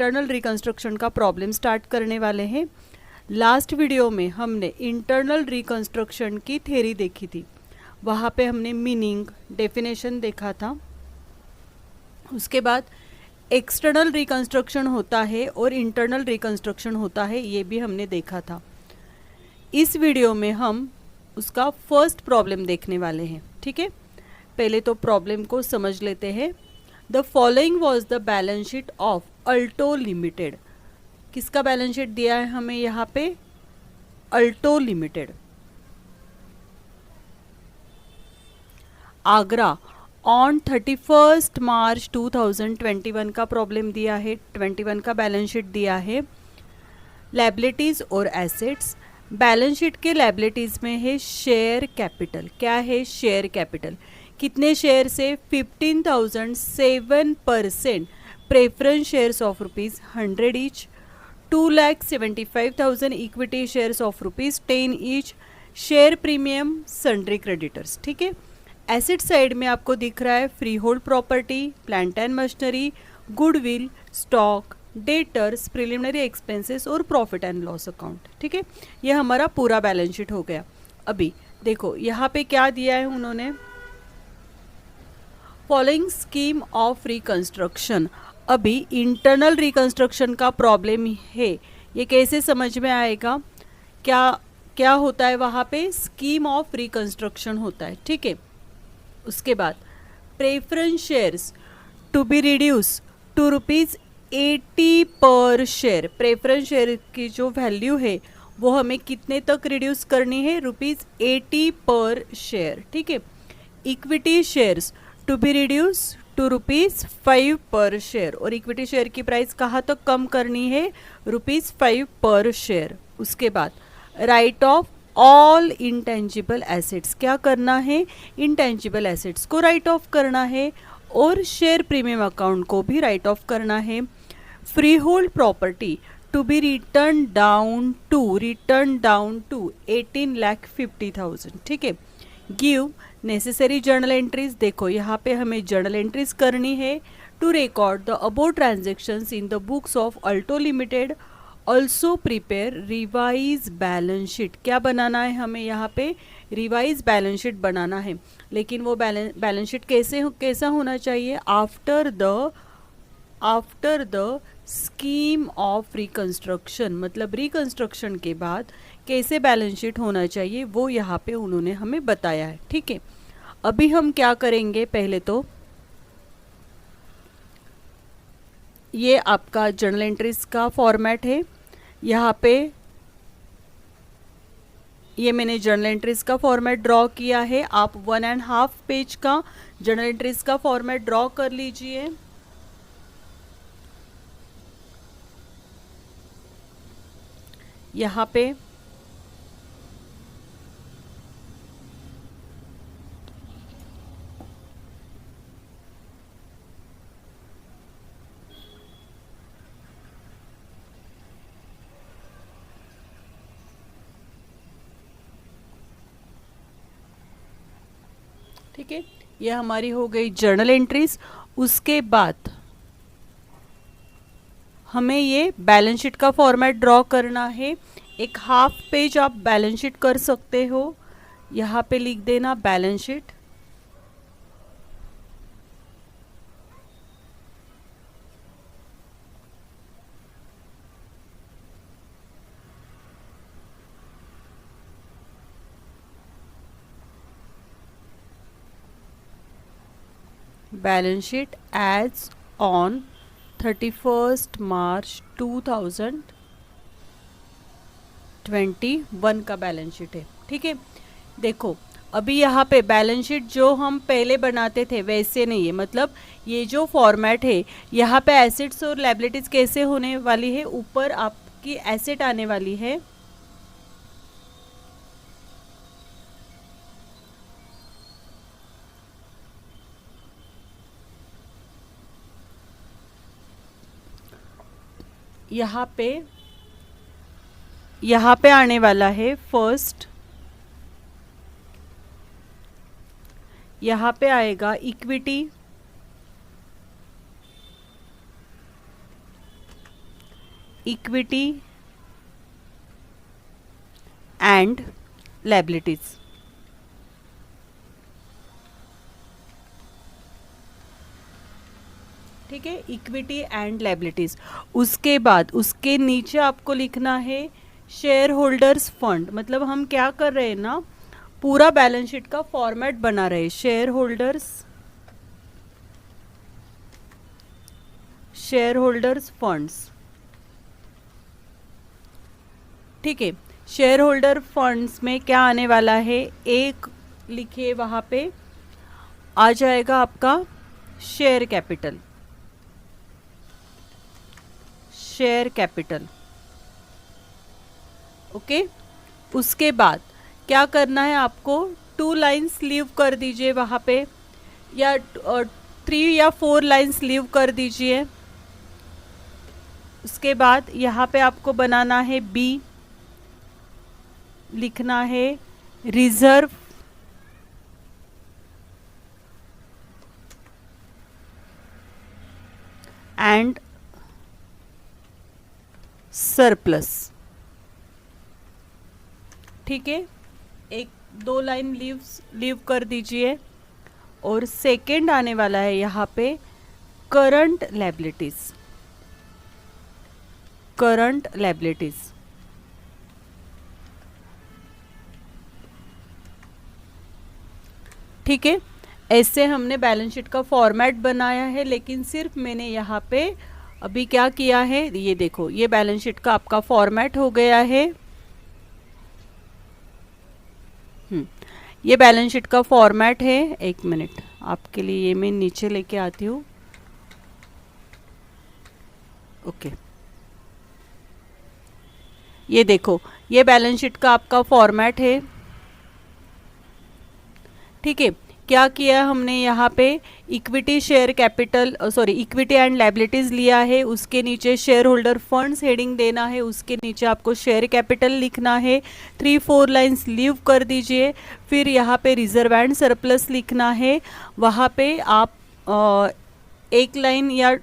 Internal reconstruction का problem start करने वाले हैं। लास्ट वीडियो में हमने इंटरनल रिकंस्ट्रक्शन की थ्योरी देखी थी, वहाँ पे हमने मीनिंग, डेफिनेशन देखा था। उसके बाद एक्सटर्नल रिकंस्ट्रक्शन होता है और इंटरनल रिकंस्ट्रक्शन होता है, ये भी हमने देखा था। इस वीडियो में हम उसका फर्स्ट प्रॉब्लम देखने वाले हैं। ठीक है, पहले तो प्रॉब्लम को समझ लेते हैं। The following was the balance sheet of Alto limited. किसका बैलेंस शीट दिया है हमें यहाँ पे? Alto limited, Agra on 31 March 2021 का प्रॉब्लम दिया है, 21 का बैलेंस शीट दिया है। लायबिलिटीज और एसेट्स, बैलेंस शीट के लायबिलिटीज में है शेयर कैपिटल। क्या है? Share capital. कितने शेयर से? 15,007% preference shares of ₹100 each, 2,75,000 equity shares of ₹10 each, share premium, sundry creditors. ठीक है, एसेट साइड में आपको दिख रहा है free hold property, plant and machinery, goodwill, stock, debtors, preliminary expenses और प्रॉफिट एंड लॉस अकाउंट। ठीक है, ये हमारा पूरा बैलेंस शीट हो गया। अभी देखो यहाँ पे क्या दिया है उन्होंने, फॉलोइंग स्कीम ऑफ रिकंस्ट्रक्शन। अभी इंटरनल रिकंस्ट्रक्शन का प्रॉब्लम है, ये कैसे समझ में आएगा? क्या क्या होता है वहाँ पे? स्कीम ऑफ रिकंस्ट्रक्शन होता है। ठीक है, उसके बाद preference shares to be reduce to ₹80 per share. Preference share की जो वैल्यू है वो हमें कितने तक रिड्यूस करनी है? ₹80 पर शेयर। ठीक है, equity shares to be reduce to ₹5 per share, और इक्विटी शेयर की प्राइस कहाँ तक कम करनी है? ₹5 पर शेयर। उसके बाद right of all intangible assets, क्या करना है? इंटेंजिबल एसेट्स को राइट ऑफ करना है और शेयर प्रीमियम अकाउंट को भी राइट ऑफ करना है। Free hold property to be return down to 18,50,000। ठीक है, गिव नेसेसरी जर्नल एंट्रीज। देखो यहाँ पे हमें जर्नल एंट्रीज करनी है to record the above transactions in the books of Alto limited. Also prepare revise balance sheet. क्या बनाना है हमें यहाँ पे? रिवाइज बैलेंस शीट बनाना है। लेकिन वो बैलेंस शीट कैसा होना चाहिए? After the scheme of reconstruction, मतलब रिकंस्ट्रक्शन के बाद कैसे बैलेंस शीट होना चाहिए वो यहाँ पे उन्होंने हमें बताया है। ठीक है, अभी हम क्या करेंगे, पहले तो ये आपका जर्नल एंट्रीज का फॉर्मेट है। यहाँ पे ये मैंने जर्नल एंट्रीज का फॉर्मेट ड्रॉ किया है। आप 1.5 पेज का जर्नल एंट्रीज का फॉर्मेट ड्रॉ कर लीजिए। यहाँ पे ठीक है, ये हमारी हो गई जर्नल एंट्रीज। उसके बाद हमें ये बैलेंस शीट का फॉर्मेट ड्रॉ करना है। एक हाफ पेज आप बैलेंस शीट कर सकते हो। यहाँ पे लिख देना balance sheet. Balance sheet as on 31 March 2021 का बैलेंस शीट है। ठीक है, देखो अभी यहाँ पे बैलेंस शीट जो हम पहले बनाते थे वैसे नहीं है, मतलब ये जो फॉर्मेट है यहाँ पे एसेट्स और लायबिलिटीज कैसे होने वाली है, ऊपर आपकी एसेट आने वाली है, यहाँ पे आने वाला है फर्स्ट, यहाँ पे आएगा इक्विटी, इक्विटी एंड लायबिलिटीज। ठीक है, इक्विटी एंड लायबिलिटीज। उसके बाद उसके नीचे आपको लिखना है शेयर होल्डर्स फंड। मतलब हम क्या कर रहे हैं ना, पूरा बैलेंस शीट का फॉर्मेट बना रहे हैं। Share holders funds. ठीक है, शेयर होल्डर फंड्स में क्या आने वाला है, एक लिखिए वहां पे आ जाएगा आपका शेयर कैपिटल। ओके। उसके बाद क्या करना है आपको, 2 लाइन्स लीव कर दीजिए वहां पे, या 3 या 4 लाइन्स लीव कर दीजिए। उसके बाद यहाँ पे आपको बनाना है बी, लिखना है रिजर्व एंड सरप्लस। ठीक है, 1-2 लाइन लीव कर दीजिए। और सेकेंड आने वाला है यहाँ पे करंट लायबिलिटीज। ठीक है, ऐसे हमने बैलेंस शीट का फॉर्मेट बनाया है। लेकिन सिर्फ मैंने यहाँ पे अभी क्या किया है, ये देखो, ये बैलेंस शीट का आपका फॉर्मेट हो गया है। ये बैलेंस शीट का फॉर्मेट है। एक मिनट, आपके लिए ये मैं नीचे लेके आती हूँ। ओके, ये देखो, ये बैलेंस शीट का आपका फॉर्मेट है। ठीक है, क्या किया हमने यहाँ पे, equity share capital equity and liabilities लिया है। उसके नीचे शेयर होल्डर फंड्स हेडिंग देना है। उसके नीचे आपको शेयर कैपिटल लिखना है। 3-4 लाइन्स लीव कर दीजिए। फिर यहाँ पे रिजर्व एंड सरप्लस लिखना है। वहाँ पे आप 1 लाइन या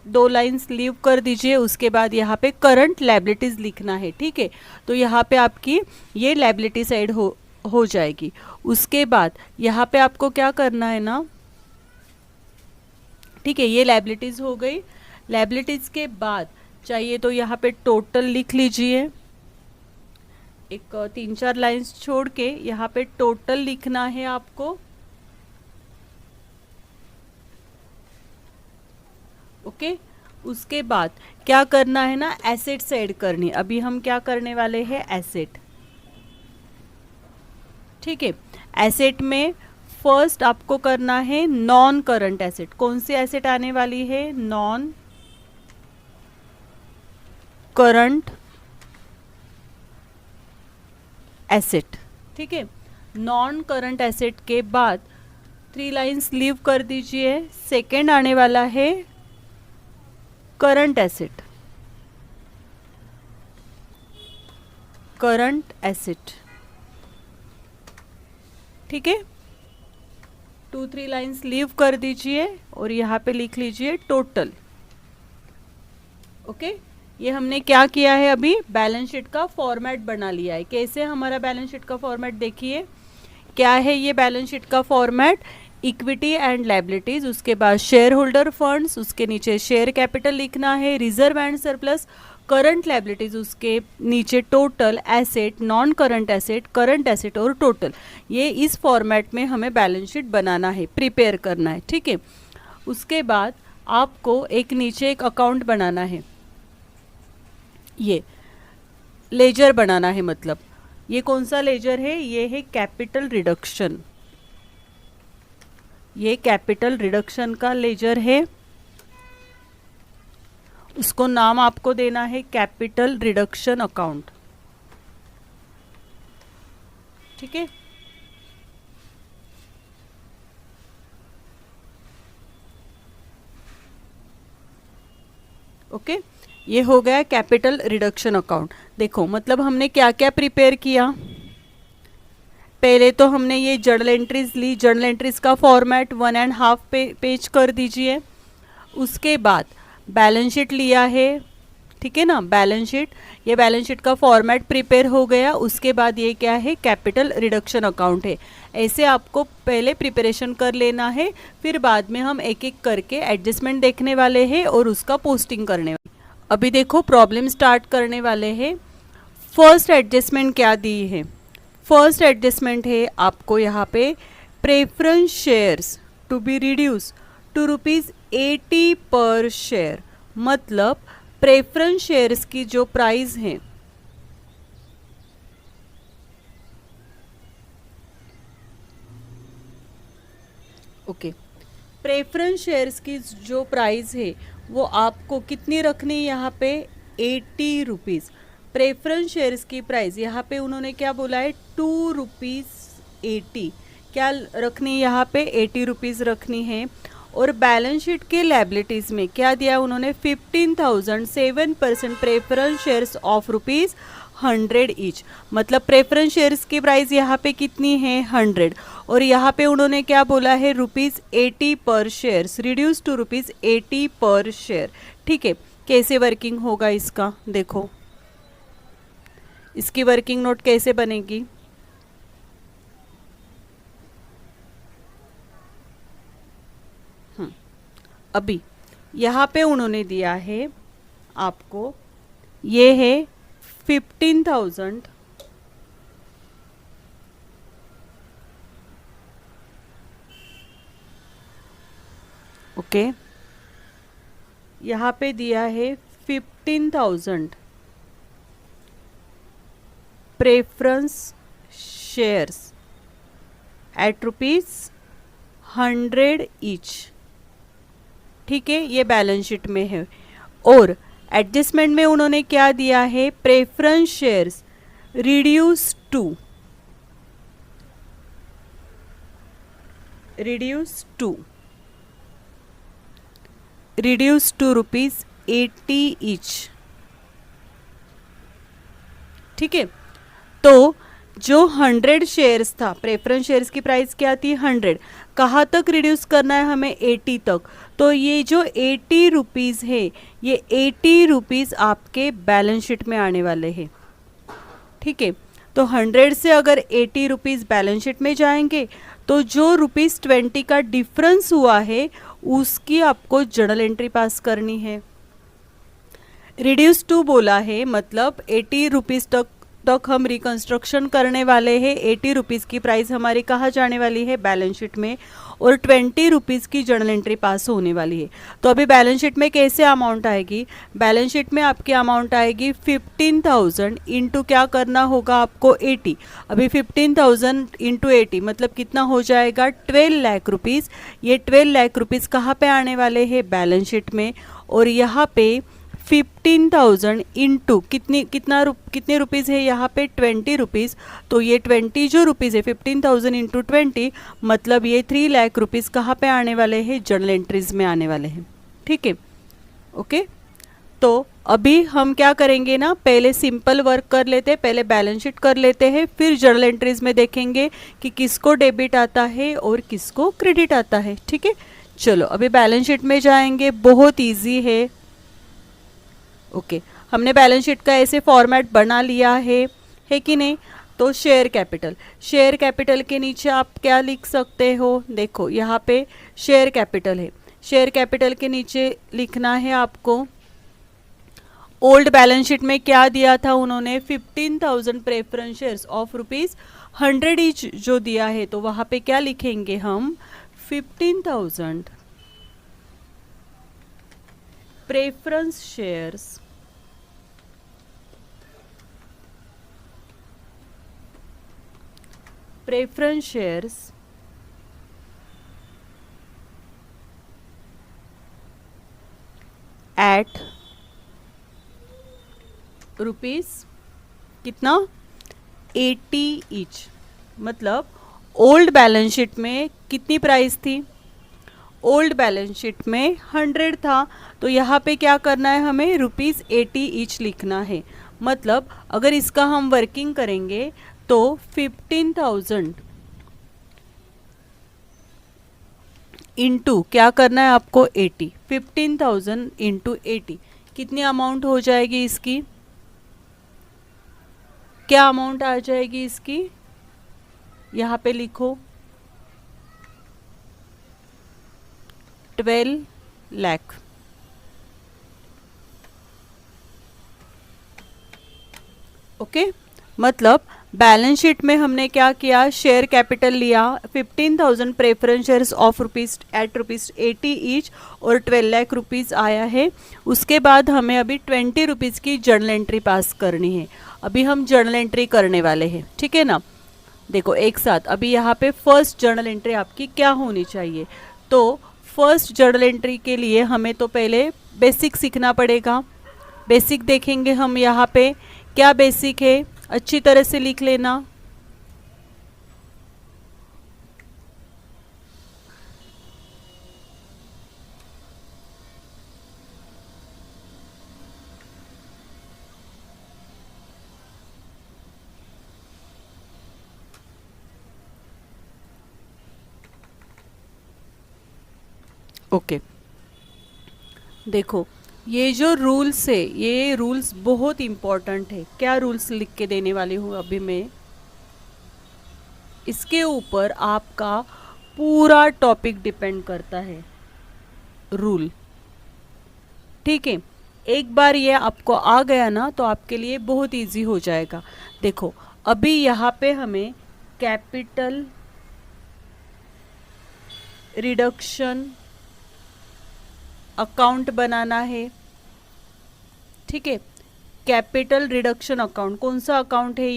2 लाइन्स लीव कर दीजिए। उसके बाद यहाँ पे करंट लायबिलिटीज लिखना है। ठीक है, तो यहाँ पे आपकी ये लायबिलिटी साइड हो जाएगी। उसके बाद यहाँ पे आपको क्या करना है ना, ठीक है, ये लायबिलिटीज हो गई। लायबिलिटीज के बाद चाहिए तो यहाँ पे टोटल लिख लीजिए। एक 3-4 लाइंस छोड़ के यहाँ पे टोटल लिखना है आपको। ओके, उसके बाद क्या करना है ना, एसेट्स ऐड करनी। अभी हम क्या करने वाले हैं, एसेट। ठीक है, एसेट में फर्स्ट आपको करना है नॉन करंट एसेट। कौन सी एसेट आने वाली है, नॉन करंट एसेट। ठीक है, नॉन करंट एसेट के बाद 3 लाइंस लीव कर दीजिए। सेकेंड आने वाला है करंट एसेट। ठीक है, 2-3 लाइंस लीव कर दीजिए और यहाँ पे लिख लीजिए टोटल। ओके, ये हमने क्या किया है, अभी बैलेंस शीट का फॉर्मेट बना लिया है। कैसे हमारा बैलेंस शीट का फॉर्मेट देखिए, क्या है ये बैलेंस शीट का फॉर्मेट, इक्विटी एंड लायबिलिटीज, उसके बाद शेयर होल्डर फंड्स, उसके नीचे शेयर कैपिटल लिखना है, reserve and surplus, current liabilities, उसके नीचे total, asset, non current asset, current asset और टोटल। ये इस फॉर्मेट में हमें बैलेंस शीट बनाना है, प्रिपेयर करना है। ठीक है, उसके बाद आपको एक नीचे एक अकाउंट बनाना है, ये लेजर बनाना है। मतलब ये कौन सा लेजर है, ये है कैपिटल रिडक्शन। ये कैपिटल रिडक्शन का लेजर है, उसको नाम आपको देना है कैपिटल रिडक्शन अकाउंट। ठीक है, ओके, ये हो गया कैपिटल रिडक्शन अकाउंट। देखो, मतलब हमने क्या क्या प्रिपेयर किया। पहले तो हमने ये जर्नल एंट्रीज ली। जर्नल एंट्रीज का फॉर्मेट 1.5 पेज कर दीजिए। उसके बाद बैलेंस शीट लिया है। ठीक है ना, बैलेंस शीट। ये बैलेंस शीट का फॉर्मेट प्रिपेयर हो गया, उसके बाद ये क्या है, कैपिटल रिडक्शन अकाउंट है। ऐसे आपको पहले प्रिपरेशन कर लेना है, फिर बाद में हम एक एक करके एडजस्टमेंट देखने वाले हैं और उसका पोस्टिंग करने वाले। अभी देखो प्रॉब्लम स्टार्ट करने वाले हैं। फर्स्ट एडजस्टमेंट क्या दी है, फर्स्ट एडजस्टमेंट है आपको यहाँ पे preference shares to be reduce to ₹80 per share. मतलब प्रेफरेंस शेयर्स की जो प्राइस है, ओके, प्रेफरेंस शेयर्स की जो प्राइस है वो आपको कितनी रखनी है यहाँ पे, ₹80। प्रेफरेंस शेयर्स की प्राइस यहाँ पे उन्होंने क्या बोला है, ₹2.80। क्या रखनी है यहाँ पे, ₹80 रखनी है। और बैलेंस शीट के लायबिलिटीज में क्या दिया उन्होंने, 15,000 7% प्रेफरेंस शेयर्स ऑफ ₹100 ईच। मतलब प्रेफरेंस शेयर्स की प्राइस यहाँ पे कितनी है, 100। और यहाँ पे उन्होंने क्या बोला है, ₹80 per share, reduce to ₹80 per share. ठीक है, कैसे वर्किंग होगा इसका, देखो इसकी वर्किंग नोट कैसे बनेगी। अभी यहाँ पे उन्होंने दिया है आपको, ये है 15,000 ओके, यहाँ पे दिया है 15,000 प्रेफरेंस शेयर्स एट ₹100 ईच। ठीक है, ये बैलेंस शीट में है। और एडजस्टमेंट में उन्होंने क्या दिया है, preference shares reduce to ₹80 each. ठीक है, तो जो 100 शेयर्स था, प्रेफरेंस शेयर्स की प्राइस क्या थी, 100, कहाँ तक रिड्यूस करना है हमें, 80 तक। तो ये जो ₹80 है, ये ₹80 आपके बैलेंस शीट में आने वाले हैं। ठीक है, तो 100 से अगर ₹80 बैलेंस शीट में जाएंगे तो जो ₹20 का डिफरेंस हुआ है उसकी आपको जर्नल एंट्री पास करनी है। रिड्यूस टू बोला है, मतलब ₹80 तक हम रिकंस्ट्रक्शन करने वाले हैं। ₹80 की प्राइस हमारी कहाँ जाने वाली है, बैलेंस शीट में, और ₹20 की जर्नल एंट्री पास होने वाली है। तो अभी बैलेंस शीट में कैसे अमाउंट आएगी, बैलेंस शीट में आपकी अमाउंट आएगी 15,000 इंटू क्या करना होगा आपको, 80। अभी 15,000 इंटू 80 मतलब कितना हो जाएगा, 12 लाख रुपीज़। ये 12 लाख रुपीज़ कहाँ पे आने वाले हैं, बैलेंस शीट में। और यहाँ पे 15,000 इंटू कितने रुपीज़ है यहाँ पे, ₹20। तो ये 20 जो रुपीज़ है, 15,000 इंटू 20 मतलब ये 3 लाख रुपीज़ कहाँ पे आने वाले हैं, जर्नल एंट्रीज में आने वाले हैं। ठीक है, ओके। तो अभी हम क्या करेंगे ना, पहले सिंपल वर्क कर लेते हैं, पहले बैलेंस शीट कर लेते हैं, फिर जर्नल एंट्रीज में देखेंगे कि किसको डेबिट आता है और किसको क्रेडिट आता है। ठीक है, चलो अभी बैलेंस शीट में जाएंगे, बहुत ईजी है। ओके, हमने बैलेंस शीट का ऐसे फॉर्मेट बना लिया है कि नहीं। तो शेयर कैपिटल के नीचे आप क्या लिख सकते हो, देखो यहाँ पे शेयर कैपिटल है। शेयर कैपिटल के नीचे लिखना है आपको, ओल्ड बैलेंस शीट में क्या दिया था उन्होंने, 15,000 प्रेफरेंस शेयर्स ऑफ ₹100 ईच जो दिया है, तो वहाँ पे क्या लिखेंगे हम, 15,000 प्रेफरेंस शेयर्स एट रुपीज कितना, 80 ईच। मतलब ओल्ड बैलेंस शीट में कितनी प्राइस थी, ओल्ड बैलेंस शीट में 100 था, तो यहाँ पे क्या करना है हमें, ₹80 ईच लिखना है। मतलब अगर इसका हम वर्किंग करेंगे तो 15,000 इंटू क्या करना है आपको, 80, 15,000 इंटू 80 कितनी अमाउंट हो जाएगी इसकी, क्या अमाउंट आ जाएगी इसकी, यहाँ पे लिखो 12 लाख। ओके, मतलब बैलेंस शीट में हमने क्या किया, शेयर कैपिटल लिया 15,000 preference shares of rupees at ₹80 each और 12 लाख रुपीज़ आया है। उसके बाद हमें अभी 20 रुपीज़ की जर्नल एंट्री पास करनी है। अभी हम जर्नल एंट्री करने वाले हैं, ठीक है ना। देखो एक साथ अभी यहाँ पे फर्स्ट जर्नल एंट्री आपकी क्या होनी चाहिए, तो फर्स्ट जर्नल एंट्री के लिए हमें तो पहले बेसिक सीखना पड़ेगा। बेसिक देखेंगे हम यहाँ पे, क्या बेसिक है अच्छी तरह से लिख लेना। ओके, देखो ये जो रूल्स है, ये रूल्स बहुत इम्पोर्टेंट है। क्या रूल्स लिख के देने वाली हूँ अभी मैं, इसके ऊपर आपका पूरा टॉपिक डिपेंड करता है, रूल, ठीक है। एक बार ये आपको आ गया ना तो आपके लिए बहुत इजी हो जाएगा। देखो अभी यहाँ पे हमें कैपिटल रिडक्शन अकाउंट बनाना है, ठीक है। कैपिटल रिडक्शन अकाउंट कौन सा अकाउंट है,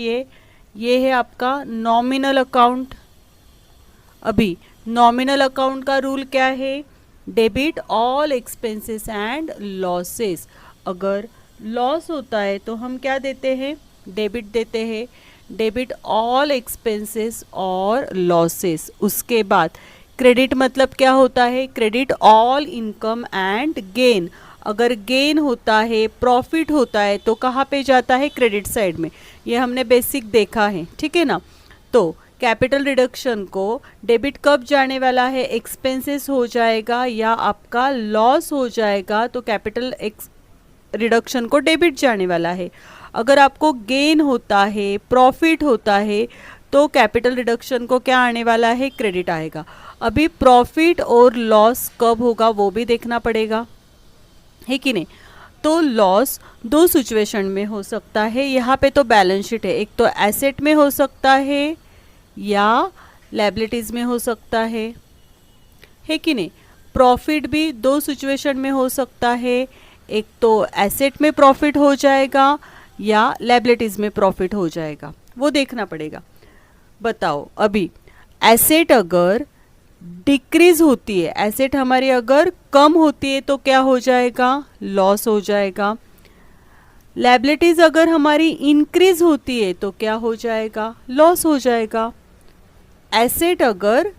ये है आपका नॉमिनल अकाउंट। अभी नॉमिनल अकाउंट का रूल क्या है, debit all expenses and losses. अगर लॉस होता है तो हम क्या देते हैं, डेबिट देते हैं, डेबिट ऑल एक्सपेंसेस और लॉसेस। उसके बाद क्रेडिट मतलब क्या होता है, credit all income and gain. अगर गेन होता है, प्रॉफिट होता है तो कहाँ पे जाता है, क्रेडिट साइड में। ये हमने बेसिक देखा है, ठीक है ना। तो कैपिटल रिडक्शन को डेबिट कब जाने वाला है, एक्सपेंसेस हो जाएगा या आपका लॉस हो जाएगा तो कैपिटल रिडक्शन को डेबिट जाने वाला है। अगर आपको गेन होता है, प्रॉफिट होता है तो कैपिटल रिडक्शन को क्या आने वाला है, क्रेडिट आएगा। अभी प्रॉफिट और लॉस कब होगा वो भी देखना पड़ेगा, है कि नहीं। तो लॉस दो सिचुएशन में हो सकता है, यहाँ पे तो बैलेंस शीट है, एक तो एसेट में हो सकता है या लायबिलिटीज में हो सकता है कि नहीं। प्रॉफिट भी दो सिचुएशन में हो सकता है, एक तो एसेट में प्रॉफिट हो जाएगा या लायबिलिटीज में प्रॉफिट हो जाएगा, वो देखना पड़ेगा। बताओ अभी एसेट अगर डिक्रीज होती है, एसेट हमारी अगर कम होती है तो क्या हो जाएगा, लॉस हो जाएगा। लायबिलिटीज अगर हमारी इंक्रीज होती है तो क्या हो जाएगा, लॉस हो जाएगा। एसेट अगर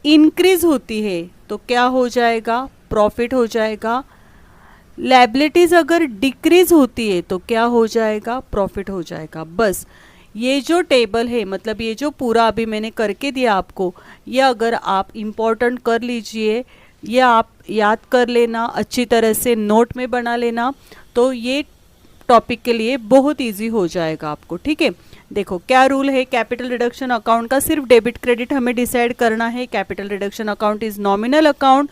इंक्रीज होती है तो क्या हो जाएगा, प्रॉफिट हो जाएगा। लायबिलिटीज अगर डिक्रीज होती है तो क्या हो जाएगा, प्रॉफिट हो जाएगा। बस ये जो टेबल है, मतलब ये जो पूरा अभी मैंने करके दिया आपको, ये अगर आप इम्पोर्टेंट कर लीजिए, ये आप याद कर लेना, अच्छी तरह से नोट में बना लेना, तो ये टॉपिक के लिए बहुत इजी हो जाएगा आपको, ठीक है। देखो क्या रूल है, कैपिटल रिडक्शन अकाउंट का सिर्फ डेबिट क्रेडिट हमें डिसाइड करना है। Capital reduction account is nominal account.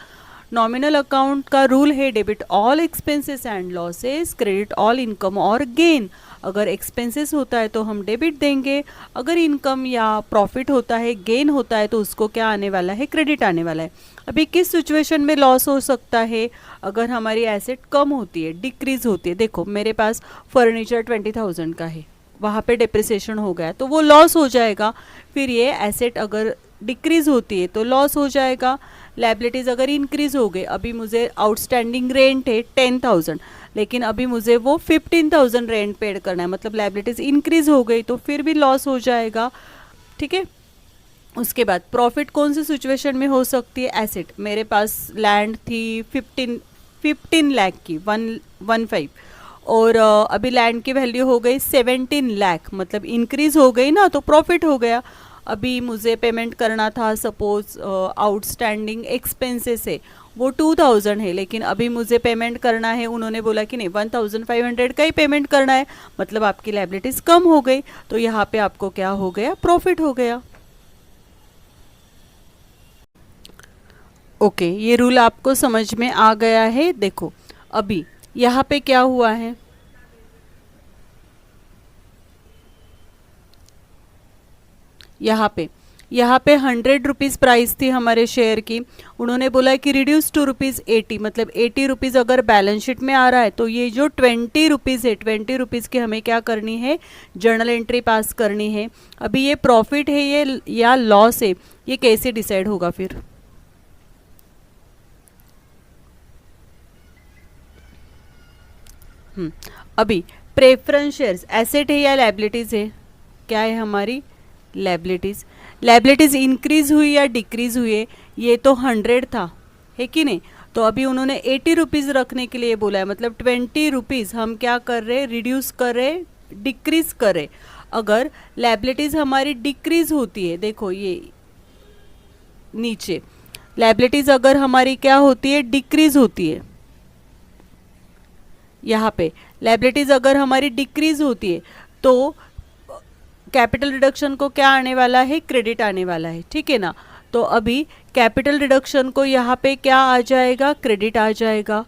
Nominal account का रूल है debit all expenses and losses, credit all income और गेन। अगर एक्सपेंसेस होता है तो हम डेबिट देंगे, अगर इनकम या प्रॉफिट होता है, गेन होता है तो उसको क्या आने वाला है, क्रेडिट आने वाला है। अभी किस सिचुएशन में लॉस हो सकता है, अगर हमारी एसेट कम होती है, डिक्रीज होती है। देखो मेरे पास फर्नीचर 20,000 का है, वहाँ पे डिप्रिसिएशन हो गया तो वो लॉस हो जाएगा। फिर ये एसेट अगर डिक्रीज होती है तो लॉस हो जाएगा। लायबिलिटीज अगर इंक्रीज हो गए, अभी मुझे आउटस्टैंडिंग रेंट है 10,000, लेकिन अभी मुझे वो 15,000 रेंट पेड करना है, मतलब लायबिलिटीज इंक्रीज हो गई तो फिर भी लॉस हो जाएगा, ठीक है। उसके बाद प्रॉफिट कौन सी सिचुएशन में हो सकती है, एसेट, मेरे पास लैंड थी 15 लाख की 115 और अभी लैंड की वैल्यू हो गई 17 लाख, मतलब इंक्रीज हो गई ना तो प्रॉफिट हो गया। अभी मुझे पेमेंट करना था, सपोज आउटस्टैंडिंग एक्सपेंसेस है वो 2000 है, लेकिन अभी मुझे पेमेंट करना है, उन्होंने बोला कि नहीं 1500 का ही पेमेंट करना है, मतलब आपकी लायबिलिटीज कम हो गई, तो यहाँ पे आपको क्या हो गया, प्रॉफिट हो गया। ओके, ये रूल आपको समझ में आ गया है। देखो अभी यहाँ पे क्या हुआ है, यहाँ पे 100 रुपीज़ प्राइस थी हमारे शेयर की, उन्होंने बोला कि रिड्यूस टू ₹80, मतलब 80 रुपीज़ अगर बैलेंस शीट में आ रहा है तो ये जो 20 रुपीज़ है, 20 रुपीज़ की हमें क्या करनी है, जर्नल एंट्री पास करनी है। अभी ये प्रॉफिट है ये या लॉस है, ये कैसे डिसाइड होगा फिर? अभी प्रेफरेंस शेयर्स एसेट है या लायबिलिटीज है? क्या है हमारी? लायबिलिटीज। लायबिलिटीज इंक्रीज हुई या डिक्रीज हुई है? ये तो 100 था, है कि नहीं? तो अभी उन्होंने 80 रुपीज़ रखने के लिए बोला है, मतलब 20 रुपीज़ हम क्या कर रहे, रिड्यूस कर रहे, डिक्रीज कर रहे। अगर लायबिलिटीज हमारी डिक्रीज होती है, देखो ये नीचे लायबिलिटीज अगर हमारी क्या होती है, डिक्रीज होती है, यहाँ पे लायबिलिटीज अगर हमारी डिक्रीज होती है तो कैपिटल रिडक्शन को क्या आने वाला है, क्रेडिट आने वाला है, ठीक है ना? तो अभी कैपिटल रिडक्शन को यहाँ पे क्या आ जाएगा, क्रेडिट आ जाएगा।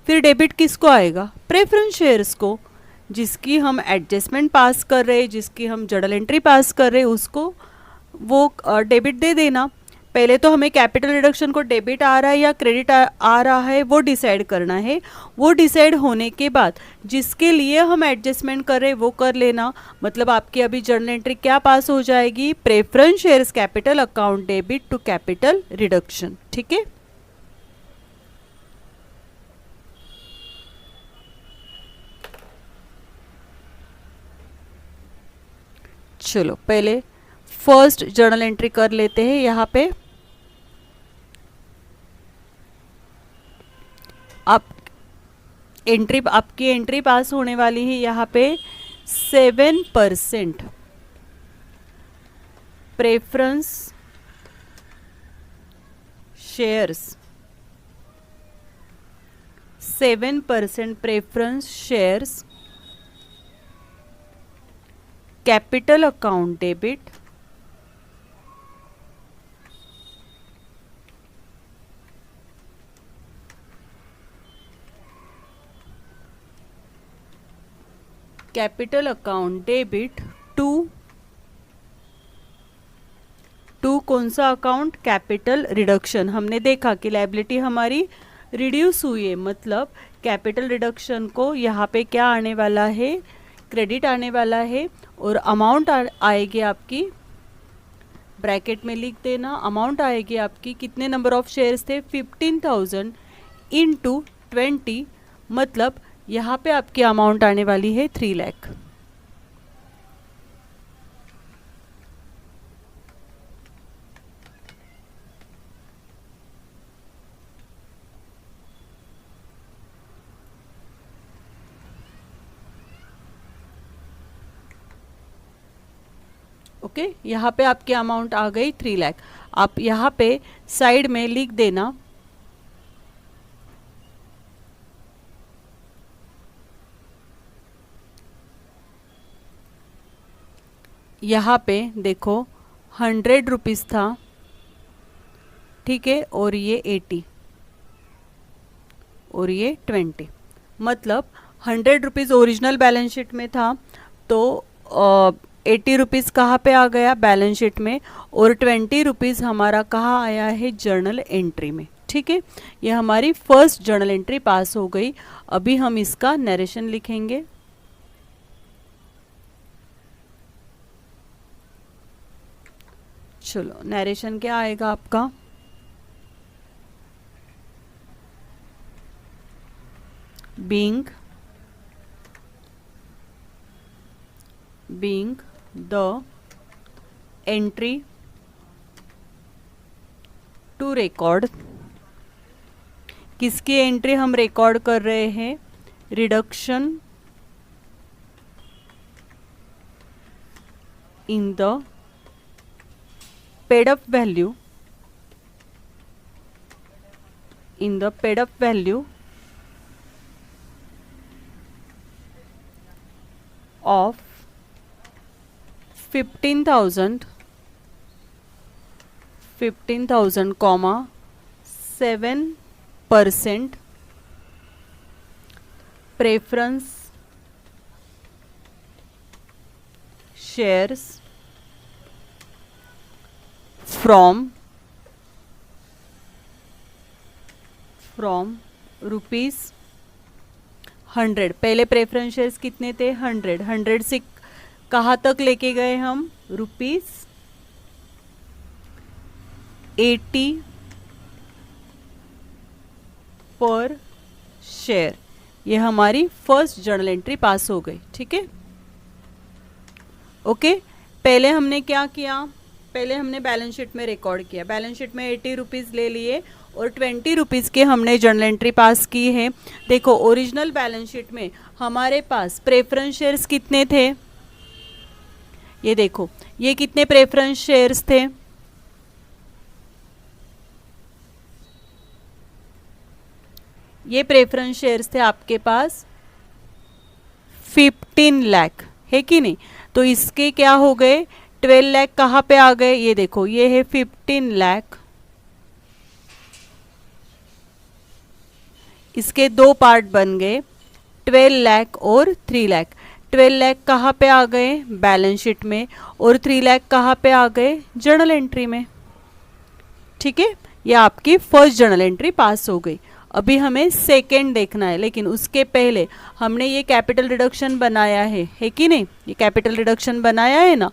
फिर डेबिट किसको आएगा, प्रेफरेंस शेयर्स को, जिसकी हम एडजस्टमेंट पास कर रहे हैं, जिसकी हम जर्नल एंट्री पास कर रहे हैं, उसको वो डेबिट दे देना। पहले तो हमें कैपिटल रिडक्शन को डेबिट आ रहा है या क्रेडिट आ रहा है वो डिसाइड करना है। वो डिसाइड होने के बाद जिसके लिए हम एडजस्टमेंट कर रहे हैं वो कर लेना। मतलब आपकी अभी जर्नल एंट्री क्या पास हो जाएगी, preference shares capital account debit to capital reduction, ठीक है? चलो पहले फर्स्ट जर्नल एंट्री कर लेते हैं। यहाँ पे आप एंट्री, आपकी एंट्री पास होने वाली है यहाँ पे 7% preference shares, 7% preference shares capital account debit capital account debit to कौन सा अकाउंट, कैपिटल रिडक्शन। हमने देखा कि लायबिलिटी हमारी रिड्यूस हुई है, मतलब कैपिटल रिडक्शन को यहाँ पे क्या आने वाला है, क्रेडिट आने वाला है। और अमाउंट आएगी आपकी, ब्रैकेट में लिख देना, अमाउंट आएगी आपकी, कितने नंबर ऑफ शेयर्स थे, 15,000 इंटू 20, मतलब यहाँ पे आपकी अमाउंट आने वाली है 3 लाख। ओके, यहाँ पे आपकी अमाउंट आ गई 3 लाख। आप यहाँ पे साइड में लिख देना, यहाँ पे देखो 100 रुपीज़ था, ठीक है, और ये 80 और ये 20, मतलब 100 रुपीज़ ओरिजिनल बैलेंस शीट में था, तो 80 रुपीज़ कहाँ पे आ गया, बैलेंस शीट में, और 20 रुपीज़ हमारा कहाँ आया है, जर्नल एंट्री में, ठीक है? ये हमारी फर्स्ट जर्नल एंट्री पास हो गई। अभी हम इसका नरेशन लिखेंगे। चलो नरेशन क्या आएगा आपका, being the entry to record, किसकी एंट्री हम रिकॉर्ड कर रहे हैं, reduction in the paid up value in the paid up value of 15,000 comma 7% preference shares from rupees 100। पहले प्रेफरेंस शेयर्स कितने थे? 100 से कहाँ तक लेके गए हम? Rupees 80 per share. ये हमारी फर्स्ट जर्नल एंट्री पास हो गई। ठीक है, ओके। पहले हमने क्या किया? पहले हमने बैलेंस शीट में रिकॉर्ड किया। बैलेंस शीट में 80 रुपीज़ ले लिए और 20 रुपीज़ के हमने जर्नल एंट्री पास की है। देखो, ओरिजिनल बैलेंस शीट में हमारे पास प्रेफरेंस शेयर्स कितने थे? ये देखो, ये कितने प्रेफरेंस शेयर्स थे? ये प्रेफरेंस शेयर्स थे आपके पास 15 लाख, है कि नहीं? तो इसके क्या हो गए? 12 लाख कहाँ पे आ गए? ये देखो, ये है 15 लाख। इसके दो पार्ट बन गए, 12 लाख और 3 लाख। 12 लाख कहाँ पे आ गए? बैलेंस शीट में। और 3 लाख कहाँ पे आ गए? जर्नल एंट्री में। ठीक है, ये आपकी फर्स्ट जर्नल एंट्री पास हो गई। अभी हमें सेकेंड देखना है, लेकिन उसके पहले हमने ये कैपिटल रिडक्शन बनाया है कि नहीं? ये कैपिटल रिडक्शन बनाया है ना।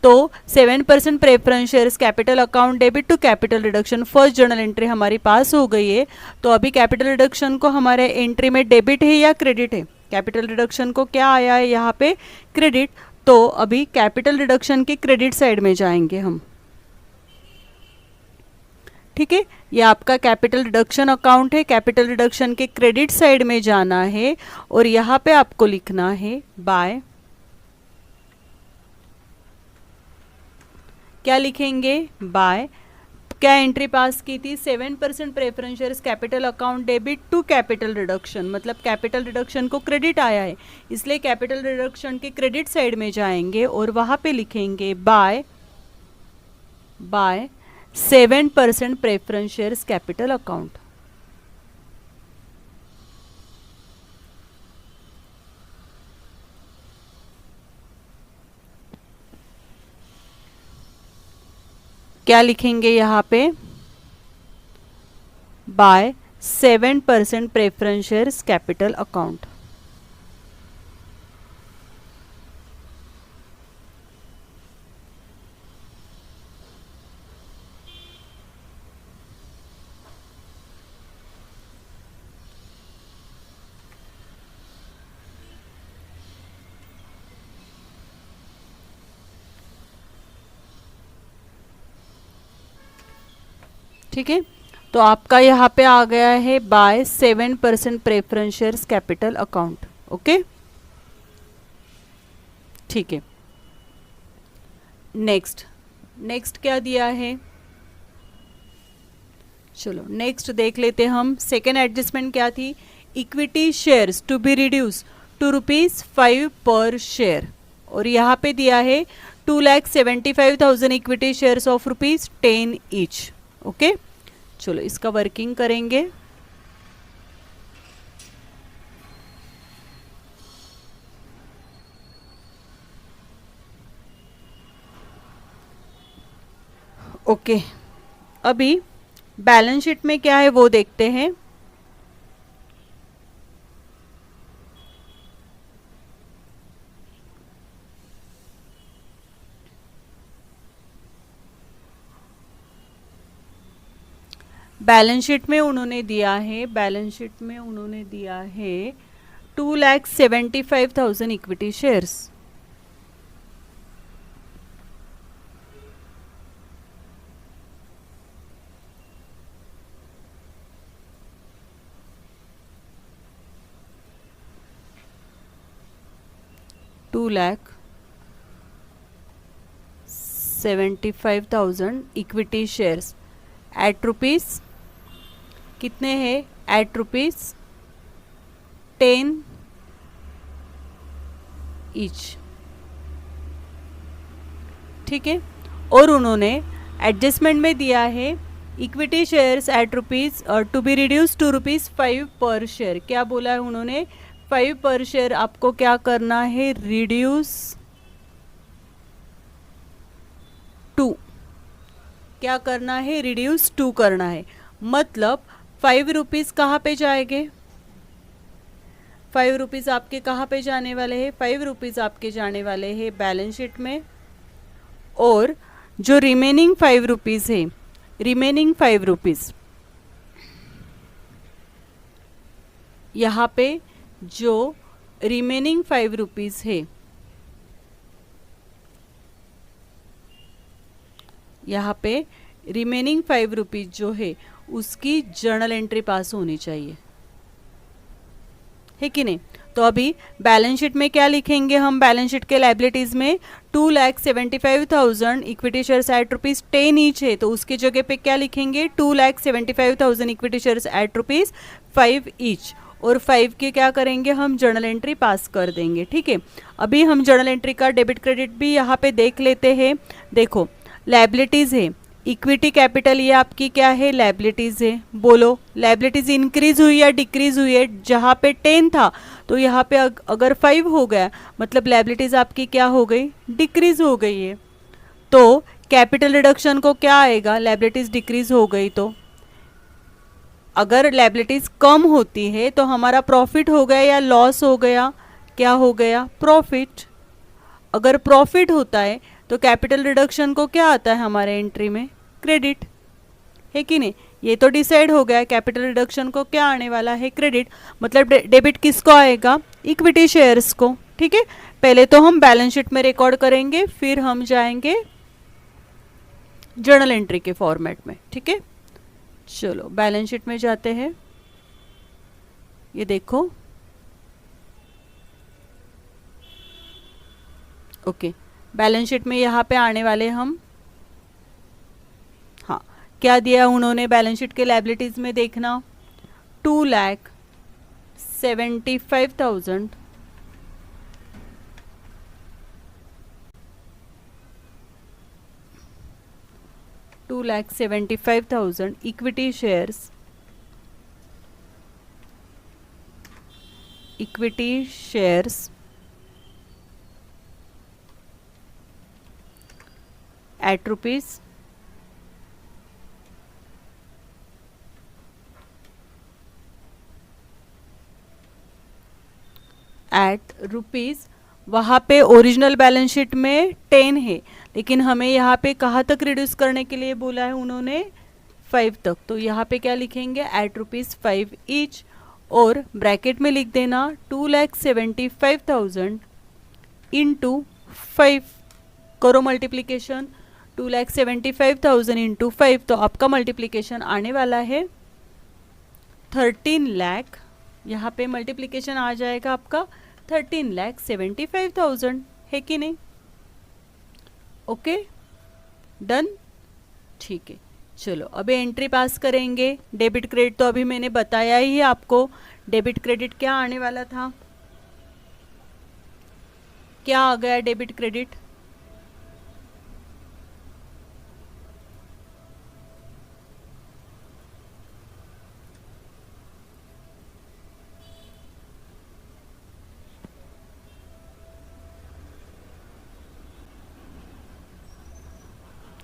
तो 7% preference shares capital account debit to capital reduction, first journal entry हमारी पास हो गई है। तो अभी कैपिटल रिडक्शन को हमारे एंट्री में डेबिट है या क्रेडिट है? कैपिटल रिडक्शन को क्या आया है यहाँ पे? क्रेडिट। तो अभी कैपिटल रिडक्शन के क्रेडिट साइड में जाएंगे हम। ठीक है, ये आपका कैपिटल रिडक्शन अकाउंट है। कैपिटल रिडक्शन के क्रेडिट साइड में जाना है और यहाँ पे आपको लिखना है बाय। क्या लिखेंगे? बाय। क्या एंट्री पास की थी? 7% preference shares capital account debit to capital reduction, मतलब कैपिटल रिडक्शन को क्रेडिट आया है, इसलिए कैपिटल रिडक्शन के क्रेडिट साइड में जाएंगे और वहां पे लिखेंगे by 7% preference shares capital account. क्या लिखेंगे यहाँ पे? By 7% preference shares capital account. ठीक है, तो आपका यहाँ पे आ गया है by 7% preference shares capital account. Okay, ठीक है। नेक्स्ट क्या दिया है? चलो नेक्स्ट देख लेते हम। सेकेंड एडजस्टमेंट क्या थी? Equity shares to be reduce to ₹5 per share, और यहाँ पे दिया है 2,75,000 equity shares of ₹10 each. Okay, चलो इसका वर्किंग करेंगे। ओके, अभी बैलेंस शीट में क्या है वो देखते हैं। बैलेंस शीट में उन्होंने दिया है 2,75,000 equity shares. $2,75,000 equity shares at ₹10 कितने हैं, एट रुपीज़ 10 ईच, ठीक है। और उन्होंने एडजस्टमेंट में दिया है equity shares at rupees to be reduce to rupees 5 per share. क्या बोला है उन्होंने, 5 पर शेयर आपको क्या करना है, रिड्यूस टू, क्या करना है, रिड्यूस टू करना है। मतलब 5 रुपीज़ कहाँ पे जाएंगे, 5 रुपीज़ आपके कहाँ पे जाने वाले हैं, 5 रुपीज़ आपके जाने वाले हैं बैलेंस शीट में। और जो रिमेनिंग 5 रुपीज़ है, रिमेनिंग 5 रुपीज़ यहाँ पे जो रिमेनिंग 5 रुपीज़ है, यहाँ पे रिमेनिंग 5 रुपीज़ जो है उसकी जर्नल एंट्री पास होनी चाहिए, है कि नहीं। तो अभी बैलेंस शीट में क्या लिखेंगे हम, बैलेंस शीट के लाइबिलिटीज में 2,75,000 equity shares at rupees 10 each है, तो उसकी जगह पे क्या लिखेंगे, 2,75,000 equity shares at rupees 5 each. और 5 के क्या करेंगे हम, जर्नल एंट्री पास कर देंगे, ठीक है। अभी हम जर्नल एंट्री का डेबिट क्रेडिट भी यहाँ पे देख लेते हैं। देखो लाइबिलिटीज है, इक्विटी कैपिटल ये आपकी क्या है, लाइबिलिटीज है। बोलो लाइबिलिटीज इंक्रीज हुई या डिक्रीज हुई है, जहाँ पे 10 था तो यहाँ पे अगर 5 हो गया मतलब लाइबिलिटीज आपकी क्या हो गई, डिक्रीज हो गई है। तो कैपिटल रिडक्शन को क्या आएगा, लाइबिलिटीज डिक्रीज हो गई तो अगर लाइबिलिटीज कम होती है तो हमारा प्रॉफिट हो गया या लॉस हो गया, क्या हो गया, प्रॉफिट। अगर प्रॉफिट होता है तो कैपिटल रिडक्शन को क्या आता है हमारे एंट्री में, क्रेडिट, है कि नहीं। ये तो डिसाइड हो गया है, कैपिटल रिडक्शन को क्या आने वाला है, क्रेडिट। मतलब डेबिट किसको आएगा, इक्विटी शेयर्स को, ठीक है। पहले तो हम बैलेंस शीट में रिकॉर्ड करेंगे, फिर हम जाएंगे जर्नल एंट्री के फॉर्मेट में, ठीक है। चलो बैलेंस शीट में जाते हैं। ये देखो, ओके बैलेंस शीट में यहाँ पे आने वाले हम, हाँ क्या दिया उन्होंने बैलेंस शीट के लाइबिलिटीज में, देखना 2,75,000 2,75,000 इक्विटी शेयर्स एट रुपीज़ वहाँ पे ओरिजिनल बैलेंस शीट में 10 है, लेकिन हमें यहाँ पे कहाँ तक रिड्यूस करने के लिए बोला है उन्होंने, 5 तक। तो यहाँ पे क्या लिखेंगे, एट रुपीज़ 5 ईच। और ब्रैकेट में लिख देना 2,75,000 इंटू 5, करो मल्टीप्लीकेशन, 2,75,000 इंटू 5, तो आपका मल्टीप्लीकेशन आने वाला है 13 लाख। यहाँ पे मल्टीप्लीकेशन आ जाएगा आपका 13,75,000, है कि नहीं। ओके डन, ठीक है। चलो अभी एंट्री पास करेंगे। डेबिट क्रेडिट तो अभी मैंने बताया ही है आपको, डेबिट क्रेडिट क्या आने वाला था, क्या आ गया डेबिट क्रेडिट,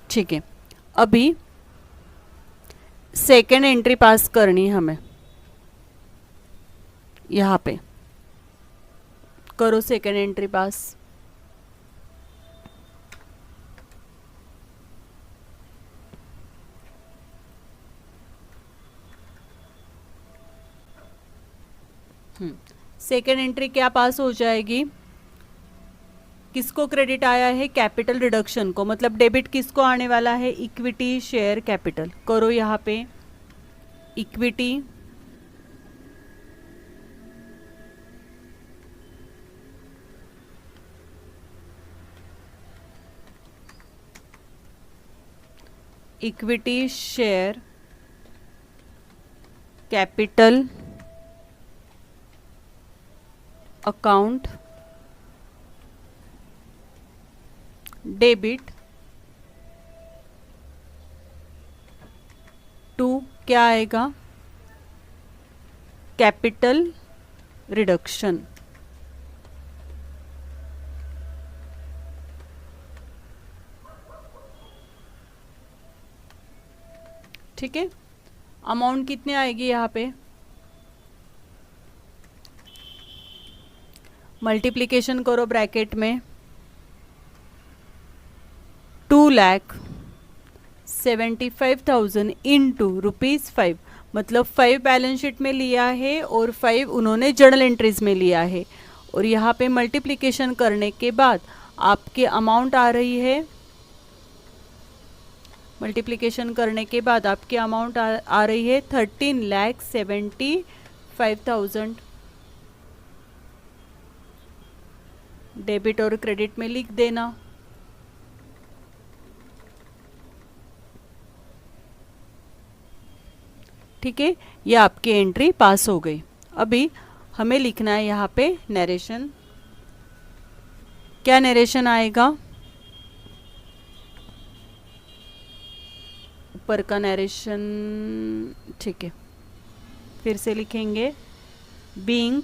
ठीक है। अभी सेकेंड एंट्री पास करनी है हमें, यहाँ पे करो सेकेंड एंट्री पास। सेकेंड एंट्री क्या पास हो जाएगी, किसको क्रेडिट आया है, कैपिटल रिडक्शन को, मतलब डेबिट किसको आने वाला है, इक्विटी शेयर कैपिटल। करो यहाँ पे equity share capital account debit to क्या आएगा, कैपिटल रिडक्शन। ठीक है, अमाउंट कितनी आएगी यहाँ पे, मल्टीप्लिकेशन करो ब्रैकेट में, 2,75,000 इंटू ₹5, मतलब 5 बैलेंस शीट में लिया है और 5 उन्होंने जर्नल एंट्रीज में लिया है। और यहाँ पे मल्टीप्लिकेशन करने के बाद आपके अमाउंट आ रही है, मल्टीप्लिकेशन करने के बाद आपकी अमाउंट आ रही है 13,75,000। डेबिट और क्रेडिट में लिख देना। ठीक है, ये आपकी एंट्री पास हो गई। अभी हमें लिखना है यहाँ पे नरेशन। क्या नरेशन आएगा, ऊपर का नरेशन। ठीक है, फिर से लिखेंगे, being